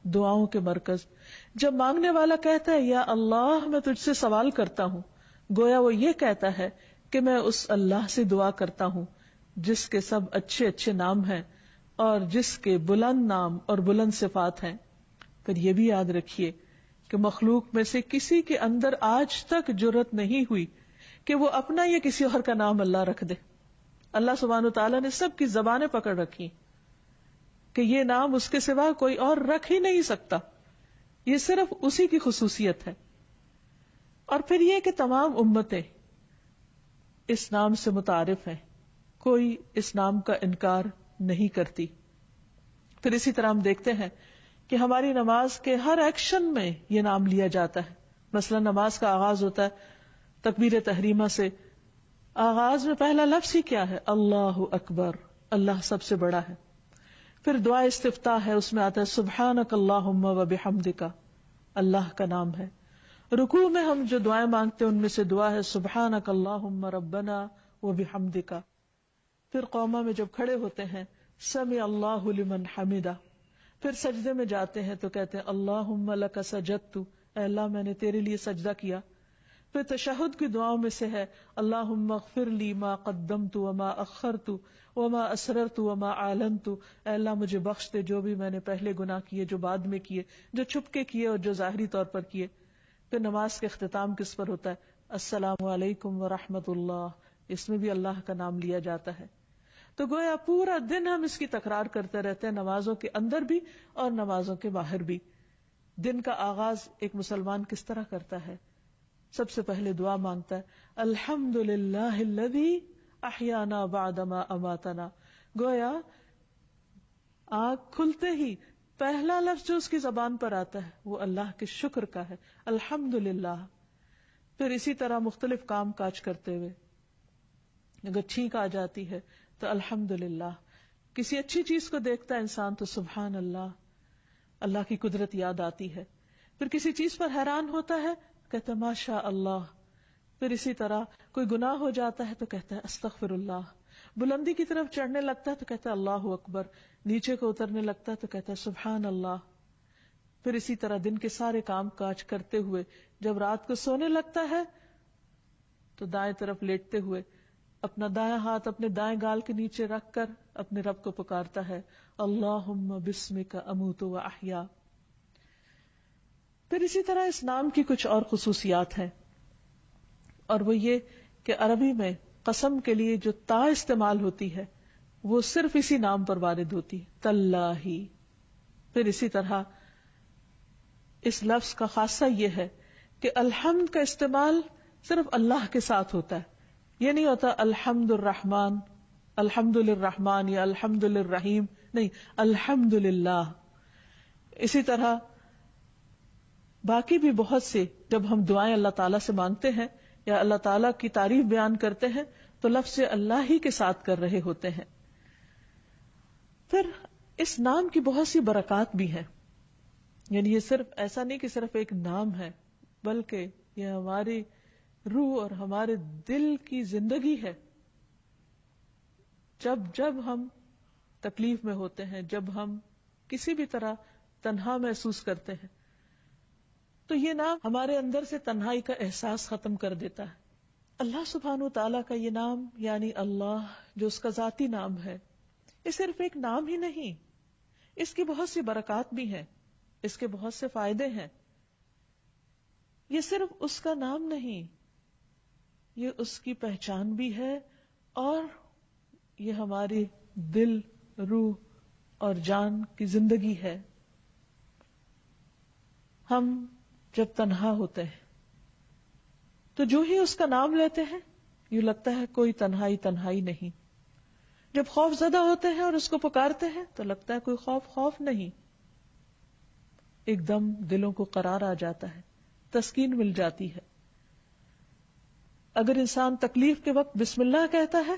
دعاؤں کے مرکز، جب مانگنے والا کہتا ہے یا اللہ میں تجھ سے سوال کرتا ہوں، گویا وہ یہ کہتا ہے کہ میں اس اللہ سے دعا کرتا ہوں جس کے سب اچھے اچھے نام ہیں اور جس کے بلند نام اور بلند صفات ہیں۔ پھر یہ بھی یاد رکھیے کہ مخلوق میں سے کسی کے اندر آج تک جرأت نہیں ہوئی کہ وہ اپنا یا کسی اور کا نام اللہ رکھ دے۔ اللہ سبحانہ وتعالیٰ نے سب کی زبانیں پکڑ رکھی کہ یہ نام اس کے سوا کوئی اور رکھ ہی نہیں سکتا، یہ صرف اسی کی خصوصیت ہے۔ اور پھر یہ کہ تمام امتیں اس نام سے متعارف ہیں، کوئی اس نام کا انکار نہیں کرتی۔ پھر اسی طرح ہم دیکھتے ہیں کہ ہماری نماز کے ہر ایکشن میں یہ نام لیا جاتا ہے۔ مثلا نماز کا آغاز ہوتا ہے تکبیر تحریمہ سے، آغاز میں پہلا لفظ ہی کیا ہے؟ اللہ اکبر، اللہ سب سے بڑا ہے۔ پھر دعا استفتاح ہے، اس میں آتا ہے سبحانک اللہم و بحمدک، اللہ کا نام ہے. رکوع میں ہم جو دعائیں مانگتے ہیں ان میں سے دعا ہے سبحانک اللہم ربنا و بحمدک. پھر قوما میں جب کھڑے ہوتے ہیں سمع اللہ لمن حمدہ. پھر سجدے میں جاتے ہیں تو کہتے ہیں اللہم لک سجدت، اے اللہ میں نے تیرے لیے سجدہ کیا. پھر تشہد کی دعاؤں میں سے ہے اللہم اغفر لی ما قدمت وما اخرت وما اسررت وما اعلنت، اے اللہ مجھے بخش دے جو بھی میں نے پہلے گناہ کیے، جو بعد میں کیے، جو چھپ کے کیے اور جو ظاہری طور پر کیے. پھر نماز کے اختتام کس پر ہوتا ہے؟ السلام علیکم ورحمۃ اللہ، اس میں بھی اللہ کا نام لیا جاتا ہے. تو گویا پورا دن ہم اس کی تکرار کرتے رہتے ہیں، نمازوں کے اندر بھی اور نمازوں کے باہر بھی. دن کا آغاز ایک مسلمان کس طرح کرتا ہے؟ سب سے پہلے دعا مانگتا ہے الحمد للہ الذی احیانا بعد ما اماتنا. گویا آنکھ کھلتے ہی پہلا لفظ جو اس کی زبان پر آتا ہے وہ اللہ کے شکر کا ہے، الحمد للہ. پھر اسی طرح مختلف کام کاج کرتے ہوئے اگر چھینک آ جاتی ہے تو الحمد للہ. کسی اچھی چیز کو دیکھتا ہے انسان تو سبحان اللہ، اللہ کی قدرت یاد آتی ہے. پھر کسی چیز پر حیران ہوتا ہے کہتا ہے ماشاء اللہ. پھر اسی طرح کوئی گناہ ہو جاتا ہے تو کہتا ہے استغفر اللہ. بلندی کی طرف چڑھنے لگتا ہے تو کہتا ہے اللہ اکبر. نیچے کو اترنے لگتا ہے تو کہتا ہے سبحان اللہ. پھر اسی طرح دن کے سارے کام کاج کرتے ہوئے جب رات کو سونے لگتا ہے تو دائیں طرف لیٹتے ہوئے اپنا دایاں ہاتھ اپنے دائیں گال کے نیچے رکھ کر اپنے رب کو پکارتا ہے اللہم بسمک اموت و احیا. پھر اسی طرح اس نام کی کچھ اور خصوصیات ہیں، اور وہ یہ کہ عربی میں قسم کے لیے جو تا استعمال ہوتی ہے وہ صرف اسی نام پر وارد ہوتی ہے، تاللہ. پھر اسی طرح اس لفظ کا خاصہ یہ ہے کہ الحمد کا استعمال صرف اللہ کے ساتھ ہوتا ہے. یہ نہیں ہوتا الحمد الرحمن، الحمد للرحمن یا الحمد للرحیم، نہیں، الحمد للہ. اسی طرح باقی بھی بہت سے جب ہم دعائیں اللہ تعالیٰ سے مانگتے ہیں یا اللہ تعالیٰ کی تعریف بیان کرتے ہیں تو لفظ اللہ ہی کے ساتھ کر رہے ہوتے ہیں. پھر اس نام کی بہت سی برکات بھی ہیں، یعنی یہ صرف ایسا نہیں کہ صرف ایک نام ہے، بلکہ یہ ہماری روح اور ہمارے دل کی زندگی ہے. جب جب ہم تکلیف میں ہوتے ہیں، جب ہم کسی بھی طرح تنہا محسوس کرتے ہیں تو یہ نام ہمارے اندر سے تنہائی کا احساس ختم کر دیتا ہے. اللہ سبحانہ تعالیٰ کا یہ نام یعنی اللہ جو اس کا ذاتی نام ہے، یہ صرف ایک نام ہی نہیں، اس کی بہت سی برکات بھی ہیں، اس کے بہت سے فائدے ہیں. یہ صرف اس کا نام نہیں، یہ اس کی پہچان بھی ہے، اور یہ ہماری دل، روح اور جان کی زندگی ہے. ہم جب تنہا ہوتے ہیں تو جو ہی اس کا نام لیتے ہیں یوں لگتا ہے کوئی تنہائی تنہائی نہیں. جب خوف زدہ ہوتے ہیں اور اس کو پکارتے ہیں تو لگتا ہے کوئی خوف نہیں. ایک دم دلوں کو قرار آ جاتا ہے، تسکین مل جاتی ہے. اگر انسان تکلیف کے وقت بسم اللہ کہتا ہے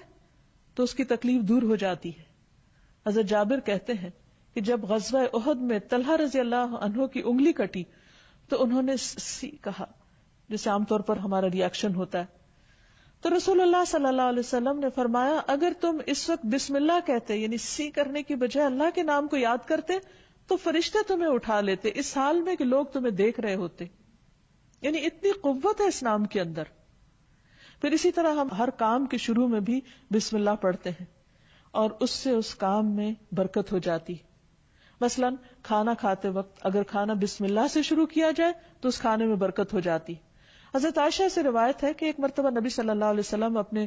تو اس کی تکلیف دور ہو جاتی ہے. حضرت جابر کہتے ہیں کہ جب غزوہ احد میں طلحہ رضی اللہ عنہ کی انگلی کٹی تو انہوں نے سی کہا، جیسے عام طور پر ہمارا ریاکشن ہوتا ہے. تو رسول اللہ صلی اللہ علیہ وسلم نے فرمایا اگر تم اس وقت بسم اللہ کہتے یعنی سی کرنے کی بجائے اللہ کے نام کو یاد کرتے تو فرشتے تمہیں اٹھا لیتے اس حال میں کہ لوگ تمہیں دیکھ رہے ہوتے. یعنی اتنی قوت ہے اس نام کے اندر. پھر اسی طرح ہم ہر کام کے شروع میں بھی بسم اللہ پڑھتے ہیں اور اس سے اس کام میں برکت ہو جاتی. مثلا کھانا کھاتے وقت اگر کھانا بسم اللہ سے شروع کیا جائے تو اس کھانے میں برکت ہو جاتی. حضرت عائشہ سے روایت ہے کہ ایک مرتبہ نبی صلی اللہ علیہ وسلم اپنے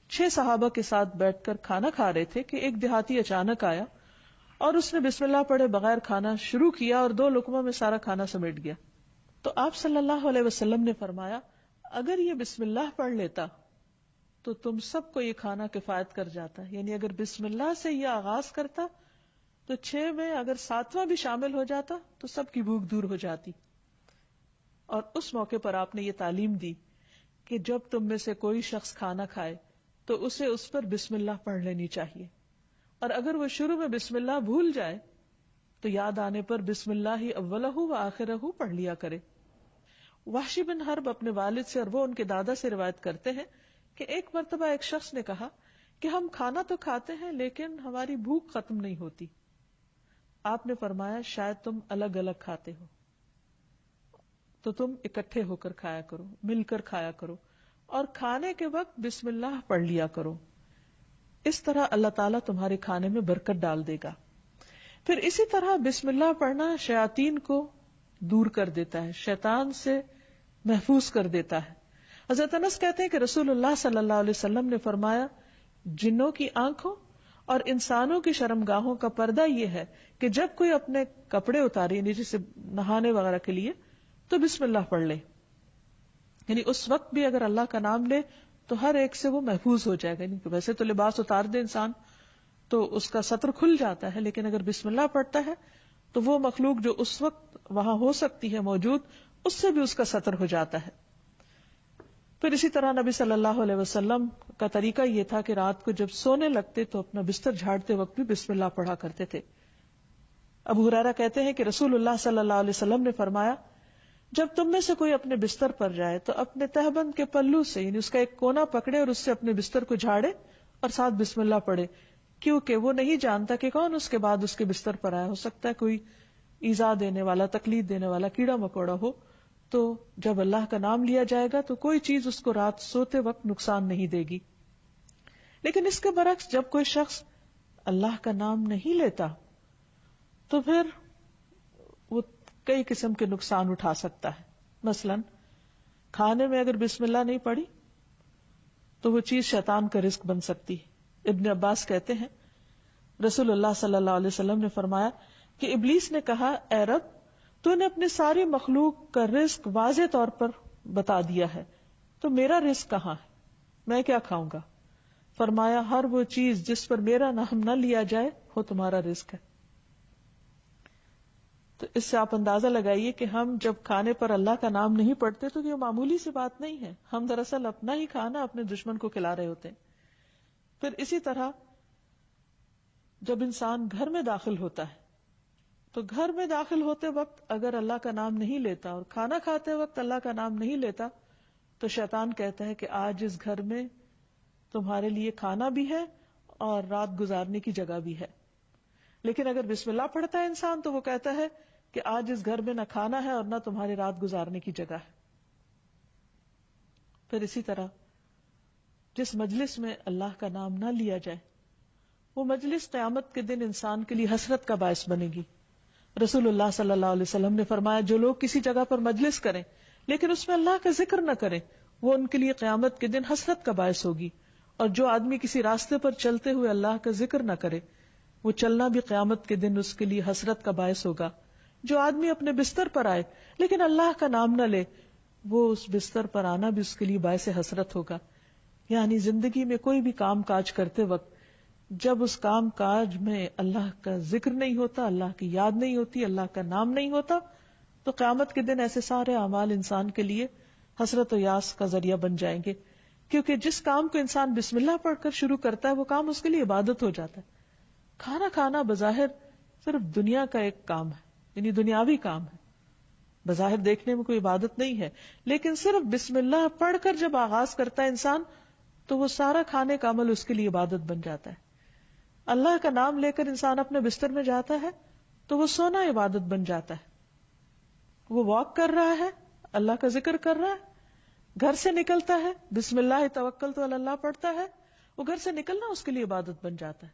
6 صحابہ کے ساتھ بیٹھ کر کھانا کھا رہے تھے کہ ایک دیہاتی اچانک آیا اور اس نے بسم اللہ پڑھے بغیر کھانا شروع کیا اور 2 لقموں میں سارا کھانا سمیٹ گیا. تو آپ صلی اللہ علیہ وسلم نے فرمایا اگر یہ بسم اللہ پڑھ لیتا تو تم سب کو یہ کھانا کفایت کر جاتا. یعنی اگر بسم اللہ سے یہ آغاز کرتا تو 6 میں اگر 7واں بھی شامل ہو جاتا تو سب کی بھوک دور ہو جاتی. اور اس موقع پر آپ نے یہ تعلیم دی کہ جب تم میں سے کوئی شخص کھانا کھائے تو اسے اس پر بسم اللہ پڑھ لینی چاہیے. اور اگر وہ شروع میں بسم اللہ بھول جائے تو یاد آنے پر بسم اللہ اولہ و آخرہ پڑھ لیا کرے۔ وحشی بن حرب اپنے والد سے اور وہ ان کے دادا سے روایت کرتے ہیں کہ ایک مرتبہ ایک شخص نے کہا کہ ہم کھانا تو کھاتے ہیں لیکن ہماری بھوک ختم نہیں ہوتی۔ آپ نے فرمایا شاید تم الگ الگ کھاتے ہو، تو تم اکٹھے ہو کر کھایا کرو، مل کر کھایا کرو، اور کھانے کے وقت بسم اللہ پڑھ لیا کرو، اس طرح اللہ تعالیٰ تمہارے کھانے میں برکت ڈال دے گا۔ پھر اسی طرح بسم اللہ پڑھنا شیاطین کو دور کر دیتا ہے، شیطان سے محفوظ کر دیتا ہے۔ حضرت انس کہتے ہیں کہ رسول اللہ صلی اللہ علیہ وسلم نے فرمایا جنوں کی آنکھوں اور انسانوں کی شرمگاہوں کا پردہ یہ ہے کہ جب کوئی اپنے کپڑے اتارے یعنی جسے نہانے وغیرہ کے لیے تو بسم اللہ پڑھ لے، یعنی اس وقت بھی اگر اللہ کا نام لے تو ہر ایک سے وہ محفوظ ہو جائے گا۔ یعنی کہ ویسے تو لباس اتار دے انسان تو اس کا ستر کھل جاتا ہے، لیکن اگر بسم اللہ پڑھتا ہے تو وہ مخلوق جو اس وقت وہاں ہو سکتی ہے موجود، اس سے بھی اس کا ستر ہو جاتا ہے۔ پھر اسی طرح نبی صلی اللہ علیہ وسلم کا طریقہ یہ تھا کہ رات کو جب سونے لگتے تو اپنا بستر جھاڑتے وقت بھی بسم اللہ پڑھا کرتے تھے۔ ابو ہریرہ کہتے ہیں کہ رسول اللہ صلی اللہ علیہ وسلم نے فرمایا جب تم میں سے کوئی اپنے بستر پر جائے تو اپنے تہبند کے پلو سے یعنی اس کا ایک کونا پکڑے اور اس سے اپنے بستر کو جھاڑے اور ساتھ بسم اللہ پڑھے، کیونکہ وہ نہیں جانتا کہ کون اس کے بعد اس کے بستر پر آیا، ہو سکتا ہے کوئی ایذا دینے والا، تکلیف دینے والا کیڑا مکوڑا ہو، تو جب اللہ کا نام لیا جائے گا تو کوئی چیز اس کو رات سوتے وقت نقصان نہیں دے گی۔ لیکن اس کے برعکس جب کوئی شخص اللہ کا نام نہیں لیتا تو پھر وہ کئی قسم کے نقصان اٹھا سکتا ہے۔ مثلا کھانے میں اگر بسم اللہ نہیں پڑھی تو وہ چیز شیطان کا رزق بن سکتی ہے۔ ابن عباس کہتے ہیں رسول اللہ صلی اللہ علیہ وسلم نے فرمایا کہ ابلیس نے کہا اے رب تو نے اپنی ساری مخلوق کا رزق واضح طور پر بتا دیا ہے، تو میرا رزق کہاں ہے، میں کیا کھاؤں گا؟ فرمایا ہر وہ چیز جس پر میرا نام نہ لیا جائے وہ تمہارا رزق ہے۔ تو اس سے آپ اندازہ لگائیے کہ ہم جب کھانے پر اللہ کا نام نہیں پڑھتے تو یہ معمولی سی بات نہیں ہے، ہم دراصل اپنا ہی کھانا اپنے دشمن کو کھلا رہے ہوتے ہیں۔ پھر اسی طرح جب انسان گھر میں داخل ہوتا ہے تو گھر میں داخل ہوتے وقت اگر اللہ کا نام نہیں لیتا اور کھانا کھاتے وقت اللہ کا نام نہیں لیتا تو شیطان کہتا ہے کہ آج اس گھر میں تمہارے لیے کھانا بھی ہے اور رات گزارنے کی جگہ بھی ہے۔ لیکن اگر بسم اللہ پڑھتا ہے انسان تو وہ کہتا ہے کہ آج اس گھر میں نہ کھانا ہے اور نہ تمہاری رات گزارنے کی جگہ ہے۔ پھر اسی طرح جس مجلس میں اللہ کا نام نہ لیا جائے وہ مجلس قیامت کے دن انسان کے لیے حسرت کا باعث بنے گی۔ رسول اللہ صلی اللہ علیہ وسلم نے فرمایا جو لوگ کسی جگہ پر مجلس کریں لیکن اس میں اللہ کا ذکر نہ کریں وہ ان کے لیے قیامت کے دن حسرت کا باعث ہوگی، اور جو آدمی کسی راستے پر چلتے ہوئے اللہ کا ذکر نہ کرے وہ چلنا بھی قیامت کے دن اس کے لیے حسرت کا باعث ہوگا۔ جو آدمی اپنے بستر پر آئے لیکن اللہ کا نام نہ لے وہ اس بستر پر آنا بھی اس کے لیے باعث حسرت ہوگا۔ یعنی زندگی میں کوئی بھی کام کاج کرتے وقت جب اس کام کاج میں اللہ کا ذکر نہیں ہوتا، اللہ کی یاد نہیں ہوتی، اللہ کا نام نہیں ہوتا، تو قیامت کے دن ایسے سارے اعمال انسان کے لیے حسرت و یاس کا ذریعہ بن جائیں گے، کیونکہ جس کام کو انسان بسم اللہ پڑھ کر شروع کرتا ہے وہ کام اس کے لیے عبادت ہو جاتا ہے۔ کھانا کھانا بظاہر صرف دنیا کا ایک کام ہے، یعنی دنیاوی کام ہے، بظاہر دیکھنے میں کوئی عبادت نہیں ہے، لیکن صرف بسم اللہ پڑھ کر جب آغاز کرتا ہے انسان تو وہ سارا کھانے کا عمل اس کے لیے عبادت بن جاتا ہے۔ اللہ کا نام لے کر انسان اپنے بستر میں جاتا ہے تو وہ سونا عبادت بن جاتا ہے۔ وہ واک کر رہا ہے، اللہ کا ذکر کر رہا ہے، گھر سے نکلتا ہے بسم اللہ توکلت علی اللہ پڑھتا ہے، وہ گھر سے نکلنا اس کے لیے عبادت بن جاتا ہے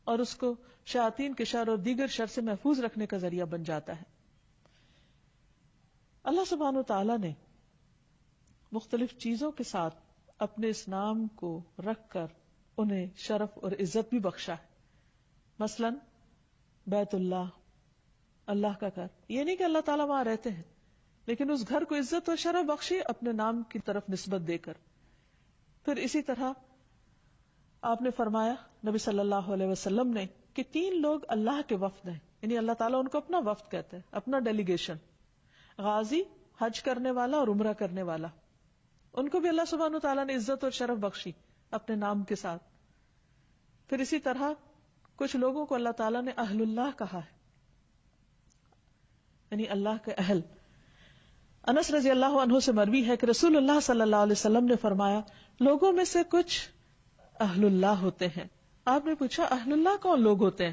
اور اس کو شیاطین کے شر اور دیگر شر سے محفوظ رکھنے کا ذریعہ بن جاتا ہے۔ اللہ سبحانہ وتعالی نے مختلف چیزوں کے ساتھ اپنے اس نام کو رکھ کر انہیں شرف اور عزت بھی بخشا ہے۔ مثلا بیت اللہ، اللہ کا گھر، یہ نہیں کہ اللہ تعالیٰ وہاں رہتے ہیں، لیکن اس گھر کو عزت اور شرف بخشی اپنے نام کی طرف نسبت دے کر۔ پھر اسی طرح آپ نے فرمایا نبی صلی اللہ علیہ وسلم نے کہ 3 لوگ اللہ کے وفد ہیں، یعنی اللہ تعالیٰ ان کو اپنا وفد کہتے ہیں، اپنا ڈیلیگیشن، غازی، حج کرنے والا اور عمرہ کرنے والا، ان کو بھی اللہ سبحانہ تعالیٰ نے عزت اور شرف بخشی اپنے نام کے ساتھ۔ پھر اسی طرح کچھ لوگوں کو اللہ تعالیٰ نے اہل اللہ کہا ہے، یعنی اللہ کے اہل. انس رضی اللہ عنہ سے مروی ہے کہ رسول اللہ صلی اللہ علیہ وسلم نے فرمایا لوگوں میں سے کچھ اہل اللہ ہوتے ہیں. آپ نے پوچھا اہل اللہ کون لوگ ہوتے ہیں؟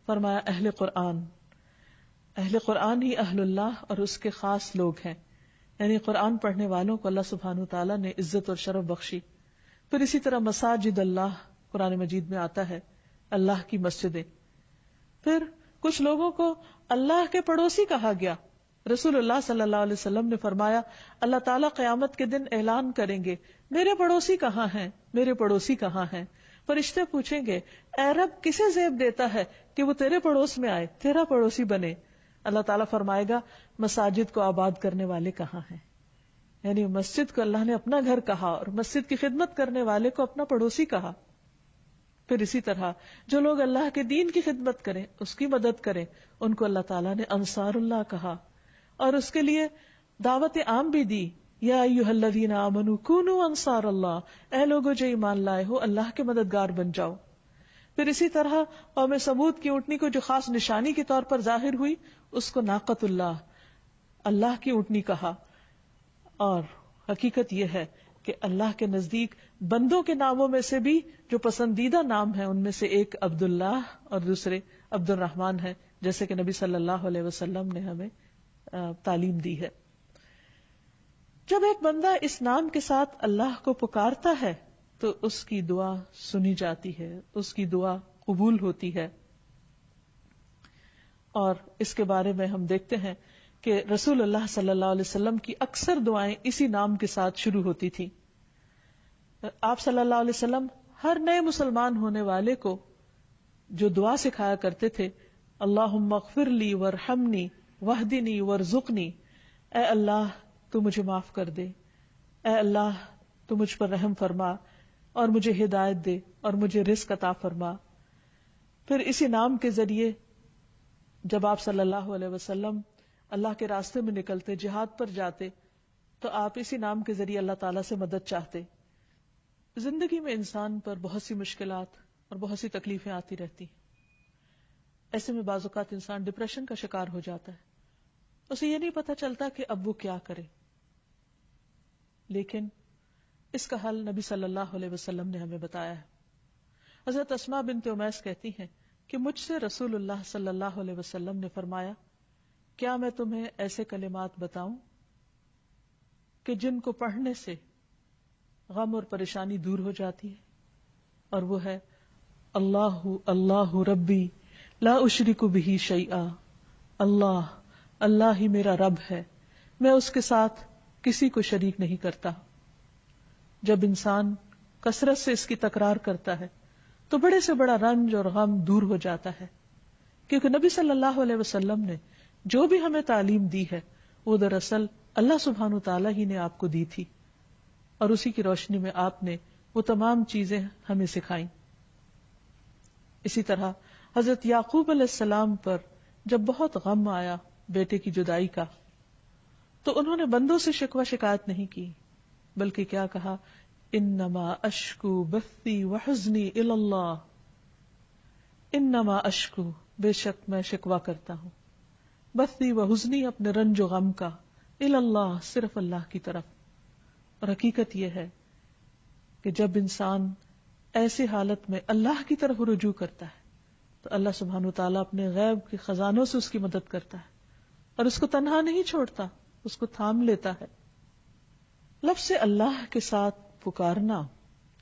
فرمایا اہل قرآن. اہل قرآن ہی اہل اللہ اور اس کے خاص لوگ ہیں، یعنی قرآن پڑھنے والوں کو اللہ سبحانہ تعالیٰ نے عزت اور شرف بخشی. پھر اسی طرح مساجد اللہ قرآن مجید میں آتا ہے، اللہ کی مسجدیں. پھر کچھ لوگوں کو اللہ کے پڑوسی کہا گیا. رسول اللہ صلی اللہ علیہ وسلم نے فرمایا اللہ تعالیٰ قیامت کے دن اعلان کریں گے میرے پڑوسی کہاں ہیں، میرے پڑوسی کہاں ہیں. فرشتے پوچھیں گے اے رب کسے زیب دیتا ہے کہ وہ تیرے پڑوس میں آئے، تیرا پڑوسی بنے. اللہ تعالیٰ فرمائے گا مساجد کو آباد کرنے والے کہاں ہیں، یعنی مسجد کو اللہ نے اپنا گھر کہا اور مسجد کی خدمت کرنے والے کو اپنا پڑوسی کہا. پھر اسی طرح جو لوگ اللہ کے دین کی خدمت کریں، اس کی مدد کریں، ان کو اللہ تعالیٰ نے انصار اللہ کہا اور اس کے لیے دعوت عام بھی دی. یا ایھا الذین آمنوا کونوا انصار اللہ، اے لوگو جو ایمان لائے ہو اللہ کے مددگار بن جاؤ. پھر اسی طرح قوم سمود کی اونٹنی کو جو خاص نشانی کے طور پر ظاہر ہوئی اس کو ناقۃ اللہ، اللہ کی اونٹنی کہا. اور حقیقت یہ ہے کہ اللہ کے نزدیک بندوں کے ناموں میں سے بھی جو پسندیدہ نام ہیں ان میں سے ایک عبداللہ اور دوسرے عبد الرحمن ہے، جیسے کہ نبی صلی اللہ علیہ وسلم نے ہمیں تعلیم دی ہے. جب ایک بندہ اس نام کے ساتھ اللہ کو پکارتا ہے تو اس کی دعا سنی جاتی ہے، اس کی دعا قبول ہوتی ہے. اور اس کے بارے میں ہم دیکھتے ہیں کہ رسول اللہ صلی اللہ علیہ وسلم کی اکثر دعائیں اسی نام کے ساتھ شروع ہوتی تھی. آپ صلی اللہ علیہ وسلم ہر نئے مسلمان ہونے والے کو جو دعا سکھایا کرتے تھے اللہم اغفر لی وارحمنی واہدنی وارزقنی، اے اللہ تو مجھے معاف کر دے، اے اللہ تو مجھ پر رحم فرما اور مجھے ہدایت دے اور مجھے رزق عطا فرما. پھر اسی نام کے ذریعے جب آپ صلی اللہ علیہ وسلم اللہ کے راستے میں نکلتے، جہاد پر جاتے، تو آپ اسی نام کے ذریعے اللہ تعالیٰ سے مدد چاہتے. زندگی میں انسان پر بہت سی مشکلات اور بہت سی تکلیفیں آتی رہتی، ایسے میں بعض اوقات انسان ڈپریشن کا شکار ہو جاتا ہے، اسے یہ نہیں پتا چلتا کہ اب وہ کیا کرے. لیکن اس کا حل نبی صلی اللہ علیہ وسلم نے ہمیں بتایا ہے. حضرت اسماء بنت امیس کہتی ہیں کہ مجھ سے رسول اللہ صلی اللہ علیہ وسلم نے فرمایا کیا میں تمہیں ایسے کلمات بتاؤں کہ جن کو پڑھنے سے غم اور پریشانی دور ہو جاتی ہے، اور وہ ہے اللہ اللہ ربی لا اشرک بہ شیئا، اللہ اللہ ہی میرا رب ہے، میں اس کے ساتھ کسی کو شریک نہیں کرتا. جب انسان کثرت سے اس کی تکرار کرتا ہے تو بڑے سے بڑا رنج اور غم دور ہو جاتا ہے، کیونکہ نبی صلی اللہ علیہ وسلم نے جو بھی ہمیں تعلیم دی ہے وہ دراصل اللہ سبحانہ تعالیٰ ہی نے آپ کو دی تھی، اور اسی کی روشنی میں آپ نے وہ تمام چیزیں ہمیں سکھائیں. اسی طرح حضرت یعقوب علیہ السلام پر جب بہت غم آیا بیٹے کی جدائی کا، تو انہوں نے بندوں سے شکوہ شکایت نہیں کی، بلکہ کیا کہا انما اشکو بثی وحزنی الی اللہ، انما اشکو بے شک میں شکوہ کرتا ہوں، بثی وحزنی اپنے رنج و غم کا، الی اللہ صرف اللہ کی طرف. اور حقیقت یہ ہے کہ جب انسان ایسی حالت میں اللہ کی طرف رجوع کرتا ہے تو اللہ سبحانہ وتعالیٰ اپنے غیب کے خزانوں سے اس کی مدد کرتا ہے اور اس کو تنہا نہیں چھوڑتا، اس کو تھام لیتا ہے. لفظ اللہ کے ساتھ پکارنا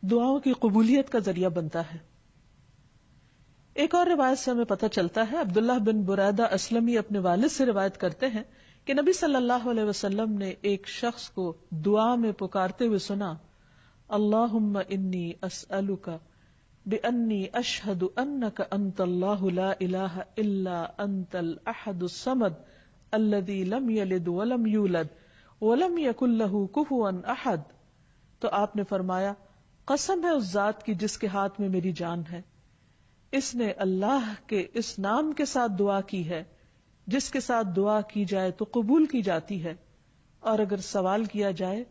دعاؤں کی قبولیت کا ذریعہ بنتا ہے. ایک اور روایت سے ہمیں پتہ چلتا ہے، عبداللہ بن بریدہ اسلمی اپنے والد سے روایت کرتے ہیں کہ نبی صلی اللہ علیہ وسلم نے ایک شخص کو دعا میں پکارتے ہوئے سنا اللہم انی اسألک بانی اشہد انک انت اللہ لا الہ الا انت الاحد الصمد الذی لم یلد ولم یولد ولم یکن لہ کفوا احد. تو آپ نے فرمایا قسم ہے اس ذات کی جس کے ہاتھ میں میری جان ہے، اس نے اللہ کے اس نام کے ساتھ دعا کی ہے جس کے ساتھ دعا کی جائے تو قبول کی جاتی ہے، اور اگر سوال کیا جائے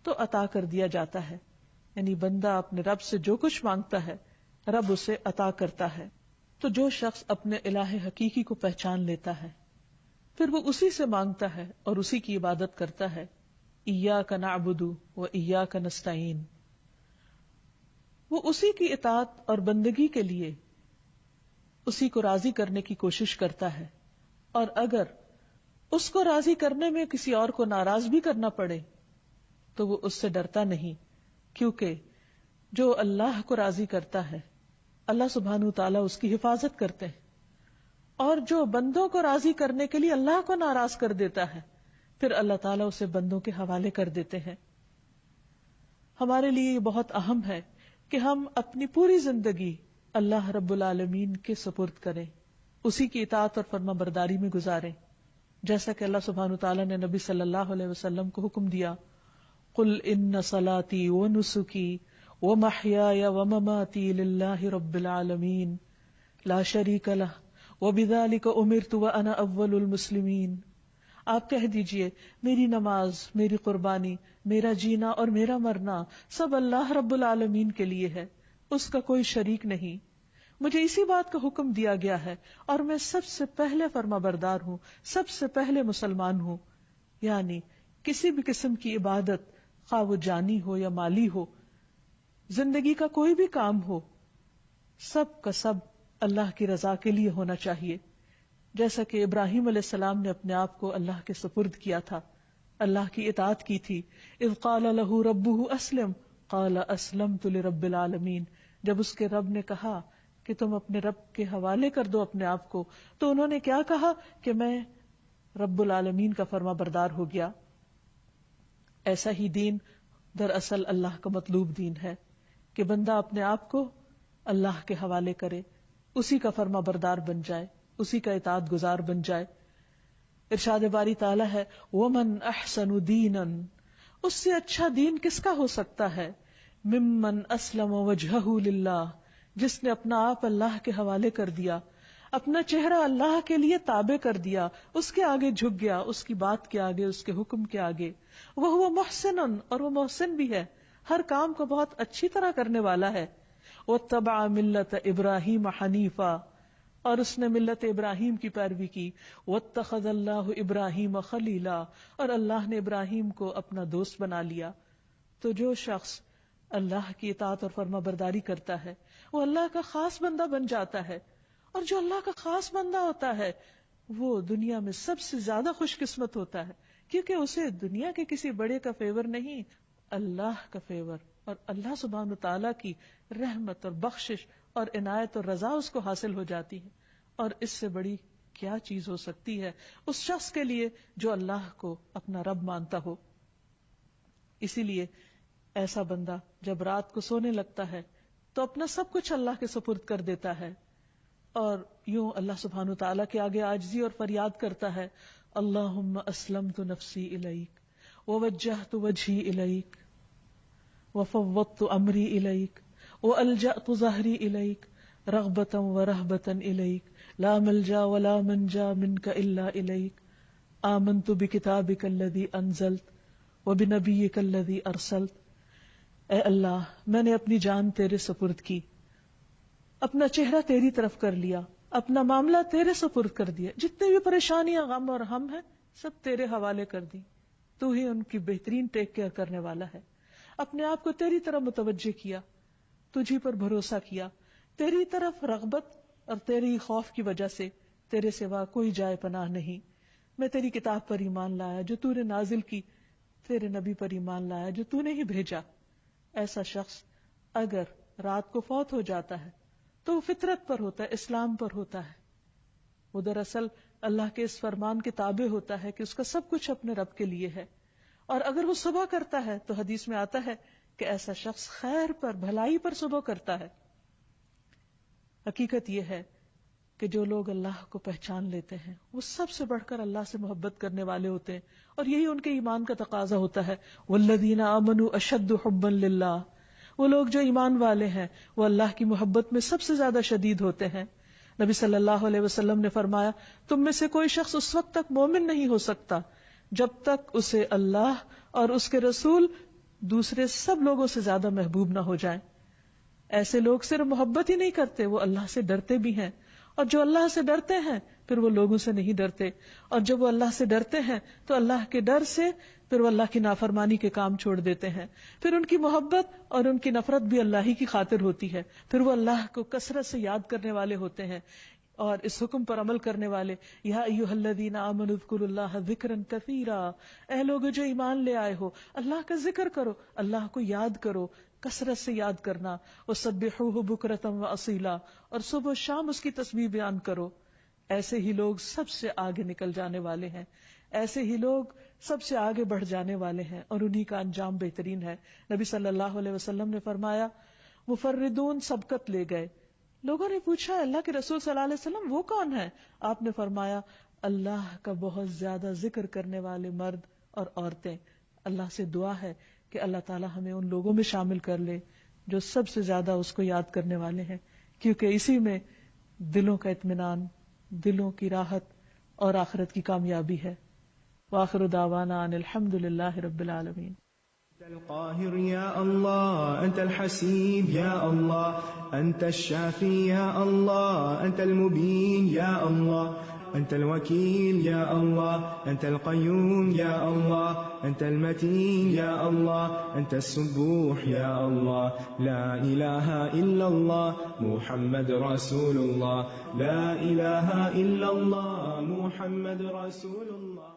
تو عطا کر دیا جاتا ہے. یعنی بندہ اپنے رب سے جو کچھ مانگتا ہے رب اسے عطا کرتا ہے. تو جو شخص اپنے الہ حقیقی کو پہچان لیتا ہے پھر وہ اسی سے مانگتا ہے اور اسی کی عبادت کرتا ہے. ایاک نعبد و ایاک نستعین. وہ اسی کی اطاعت اور بندگی کے لیے اسی کو راضی کرنے کی کوشش کرتا ہے، اور اگر اس کو راضی کرنے میں کسی اور کو ناراض بھی کرنا پڑے تو وہ اس سے ڈرتا نہیں، کیونکہ جو اللہ کو راضی کرتا ہے اللہ سبحانہ تعالیٰ اس کی حفاظت کرتے ہیں، اور جو بندوں کو راضی کرنے کے لیے اللہ کو ناراض کر دیتا ہے پھر اللہ تعالیٰ اسے بندوں کے حوالے کر دیتے ہیں. ہمارے لیے یہ بہت اہم ہے کہ ہم اپنی پوری زندگی اللہ رب العالمین کے سپرد کریں، اسی کی اطاعت اور فرما برداری میں گزاریں، جیسا کہ اللہ سبحانہ تعالیٰ نے نبی صلی اللہ علیہ وسلم کو حکم دیا، قل ان صلاتی ونسکی ومحیای ومماتی للہ رب العالمین لا شریک لہ وبذلک امرت وانا اول المسلمین. آپ کہہ دیجئے میری نماز، میری قربانی، میرا جینا اور میرا مرنا سب اللہ رب العالمین کے لیے ہے، اس کا کوئی شریک نہیں، مجھے اسی بات کا حکم دیا گیا ہے اور میں سب سے پہلے فرما بردار ہوں، سب سے پہلے مسلمان ہوں. یعنی کسی بھی قسم کی عبادت، خواہ وہ جانی ہو یا مالی ہو، زندگی کا کوئی بھی کام ہو، سب کا سب اللہ کی رضا کے لیے ہونا چاہیے. جیسا کہ ابراہیم علیہ السلام نے اپنے آپ کو اللہ کے سپرد کیا تھا، اللہ کی اطاعت کی تھی. اذ قال له ربه اسلم قال اسلمت لرب العالمین. جب اس کے رب نے کہا کہ تم اپنے رب کے حوالے کر دو اپنے آپ کو، تو انہوں نے کیا کہا کہ میں رب العالمین کا فرما بردار ہو گیا. ایسا ہی دین دراصل اللہ کا مطلوب دین ہے کہ بندہ اپنے آپ کو اللہ کے حوالے کرے، اسی کا فرما بردار بن جائے، اسی کا اطاعت گزار بن جائے. ارشاد باری تعالی ہے وَمَنْ أَحْسَنُ دِينًا، اس سے اچھا دین کس کا ہو سکتا ہے، ممن اسلم وجہہ للہ، جس نے اپنا آپ اللہ کے حوالے کر دیا، اپنا چہرہ اللہ کے لیے تابع کر دیا، اس کے آگے جھک گیا، اس کی بات کے آگے، اس کے حکم کے آگے. وَهُوَ مُحْسِنٌ، اور وہ محسن بھی ہے، ہر کام کو بہت اچھی طرح کرنے والا ہے. وَاتَّبَعَ مِلَّةَ إِبْرَاهِيمَ حَنِيفًا، اور اس نے ملت ابراہیم کی پیروی کی. وَاتَّخَذَ اللَّهُ إِبْرَاهِيمَ خَلِيلًا، اور اللہ نے ابراہیم کو اپنا دوست بنا لیا. تو جو شخص اللہ کی اطاعت اور فرما برداری کرتا ہے وہ اللہ کا خاص بندہ بن جاتا ہے، اور جو اللہ کا خاص بندہ ہوتا ہے وہ دنیا میں سب سے زیادہ خوش قسمت ہوتا ہے، کیونکہ اسے دنیا کے کسی بڑے کا فیور نہیں، اللہ کا فیور اور اللہ سبحانہ تعالیٰ کی رحمت اور بخشش اور عنایت اور رضا اس کو حاصل ہو جاتی ہے. اور اس سے بڑی کیا چیز ہو سکتی ہے اس شخص کے لیے جو اللہ کو اپنا رب مانتا ہو. اسی لیے ایسا بندہ جب رات کو سونے لگتا ہے تو اپنا سب کچھ اللہ کے سپرد کر دیتا ہے، اور یوں اللہ سبحانہ تعالیٰ کے آگے عاجزی اور فریاد کرتا ہے، اللہم اسلمت نفسی الیک ووجہت وجہی الیک وفوضت امری الیک والجأت ظہری الیک رغبتا ورہبتا الیک لا ملجا ولا منجا منک الا الیک آمنت بکتابک الذی انزلت وبنبیک الذی ارسلت. اے اللہ، میں نے اپنی جان تیرے سپرد کی، اپنا چہرہ تیری طرف کر لیا، اپنا معاملہ تیرے سپرد کر دیا، جتنے بھی پریشانیاں، غم اور ہم ہیں سب تیرے حوالے کر دی، تو ہی ان کی بہترین ٹیک کیئر کرنے والا ہے. اپنے آپ کو تیری طرف متوجہ کیا، تجھی پر بھروسہ کیا، تیری طرف رغبت اور تیری خوف کی وجہ سے تیرے سوا کوئی جائے پناہ نہیں. میں تیری کتاب پر ایمان لایا جو تو نے نازل کی، تیرے نبی پر ایمان لایا جو تو نے ہی بھیجا. ایسا شخص اگر رات کو فوت ہو جاتا ہے تو وہ فطرت پر ہوتا ہے، اسلام پر ہوتا ہے، وہ دراصل اللہ کے اس فرمان کے تابع ہوتا ہے کہ اس کا سب کچھ اپنے رب کے لیے ہے. اور اگر وہ صبح کرتا ہے تو حدیث میں آتا ہے کہ ایسا شخص خیر پر، بھلائی پر صبح کرتا ہے. حقیقت یہ ہے کہ جو لوگ اللہ کو پہچان لیتے ہیں وہ سب سے بڑھ کر اللہ سے محبت کرنے والے ہوتے ہیں، اور یہی ان کے ایمان کا تقاضا ہوتا ہے. والذین آمنوا اشد حبا للہ، وہ لوگ جو ایمان والے ہیں وہ اللہ کی محبت میں سب سے زیادہ شدید ہوتے ہیں. نبی صلی اللہ علیہ وسلم نے فرمایا، تم میں سے کوئی شخص اس وقت تک مومن نہیں ہو سکتا جب تک اسے اللہ اور اس کے رسول دوسرے سب لوگوں سے زیادہ محبوب نہ ہو جائیں. ایسے لوگ صرف محبت ہی نہیں کرتے، وہ اللہ سے ڈرتے بھی ہیں، اور جو اللہ سے ڈرتے ہیں پھر وہ لوگوں سے نہیں ڈرتے، اور جب وہ اللہ سے ڈرتے ہیں تو اللہ کے ڈر سے پھر وہ اللہ کی نافرمانی کے کام چھوڑ دیتے ہیں، پھر ان کی محبت اور ان کی نفرت بھی اللہ ہی کی خاطر ہوتی ہے، پھر وہ اللہ کو کثرت سے یاد کرنے والے ہوتے ہیں اور اس حکم پر عمل کرنے والے. یا ایھا الذین آمنوا اذکروا اللہ ذکرا کثیرا، اے لوگو جو ایمان لے آئے ہو اللہ کا ذکر کرو، اللہ کو یاد کرو، کثرت سے یاد کرنا. وسبحوہ بکرۃ واصیلا، اور صبح و شام اس کی تسبیح بیان کرو. ایسے ہی لوگ سب سے آگے نکل جانے والے ہیں، ایسے ہی لوگ سب سے آگے بڑھ جانے والے ہیں، اور انہی کا انجام بہترین ہے. نبی صلی اللہ علیہ وسلم نے فرمایا مفردون سبقت لے گئے. لوگوں نے پوچھا اللہ کے رسول صلی اللہ علیہ وسلم وہ کون ہے؟ آپ نے فرمایا اللہ کا بہت زیادہ ذکر کرنے والے مرد اور عورتیں. اللہ سے دعا ہے کہ اللہ تعالی ہمیں ان لوگوں میں شامل کر لے جو سب سے زیادہ اس کو یاد کرنے والے ہیں، کیونکہ اسی میں دلوں کا اطمینان، دلوں کی راحت اور آخرت کی کامیابی ہے. وآخر دعوانا ان الحمد للہ رب العالمین. أنت القاهر يا الله، أنت الحسيب يا الله، أنت الشافي يا الله، أنت المبين يا الله، أنت الوكيل يا الله، أنت القيوم يا الله، أنت المتين يا الله، أنت السبوح يا الله. لا إله إلا الله محمد رسول الله، لا إله إلا الله محمد رسول الله.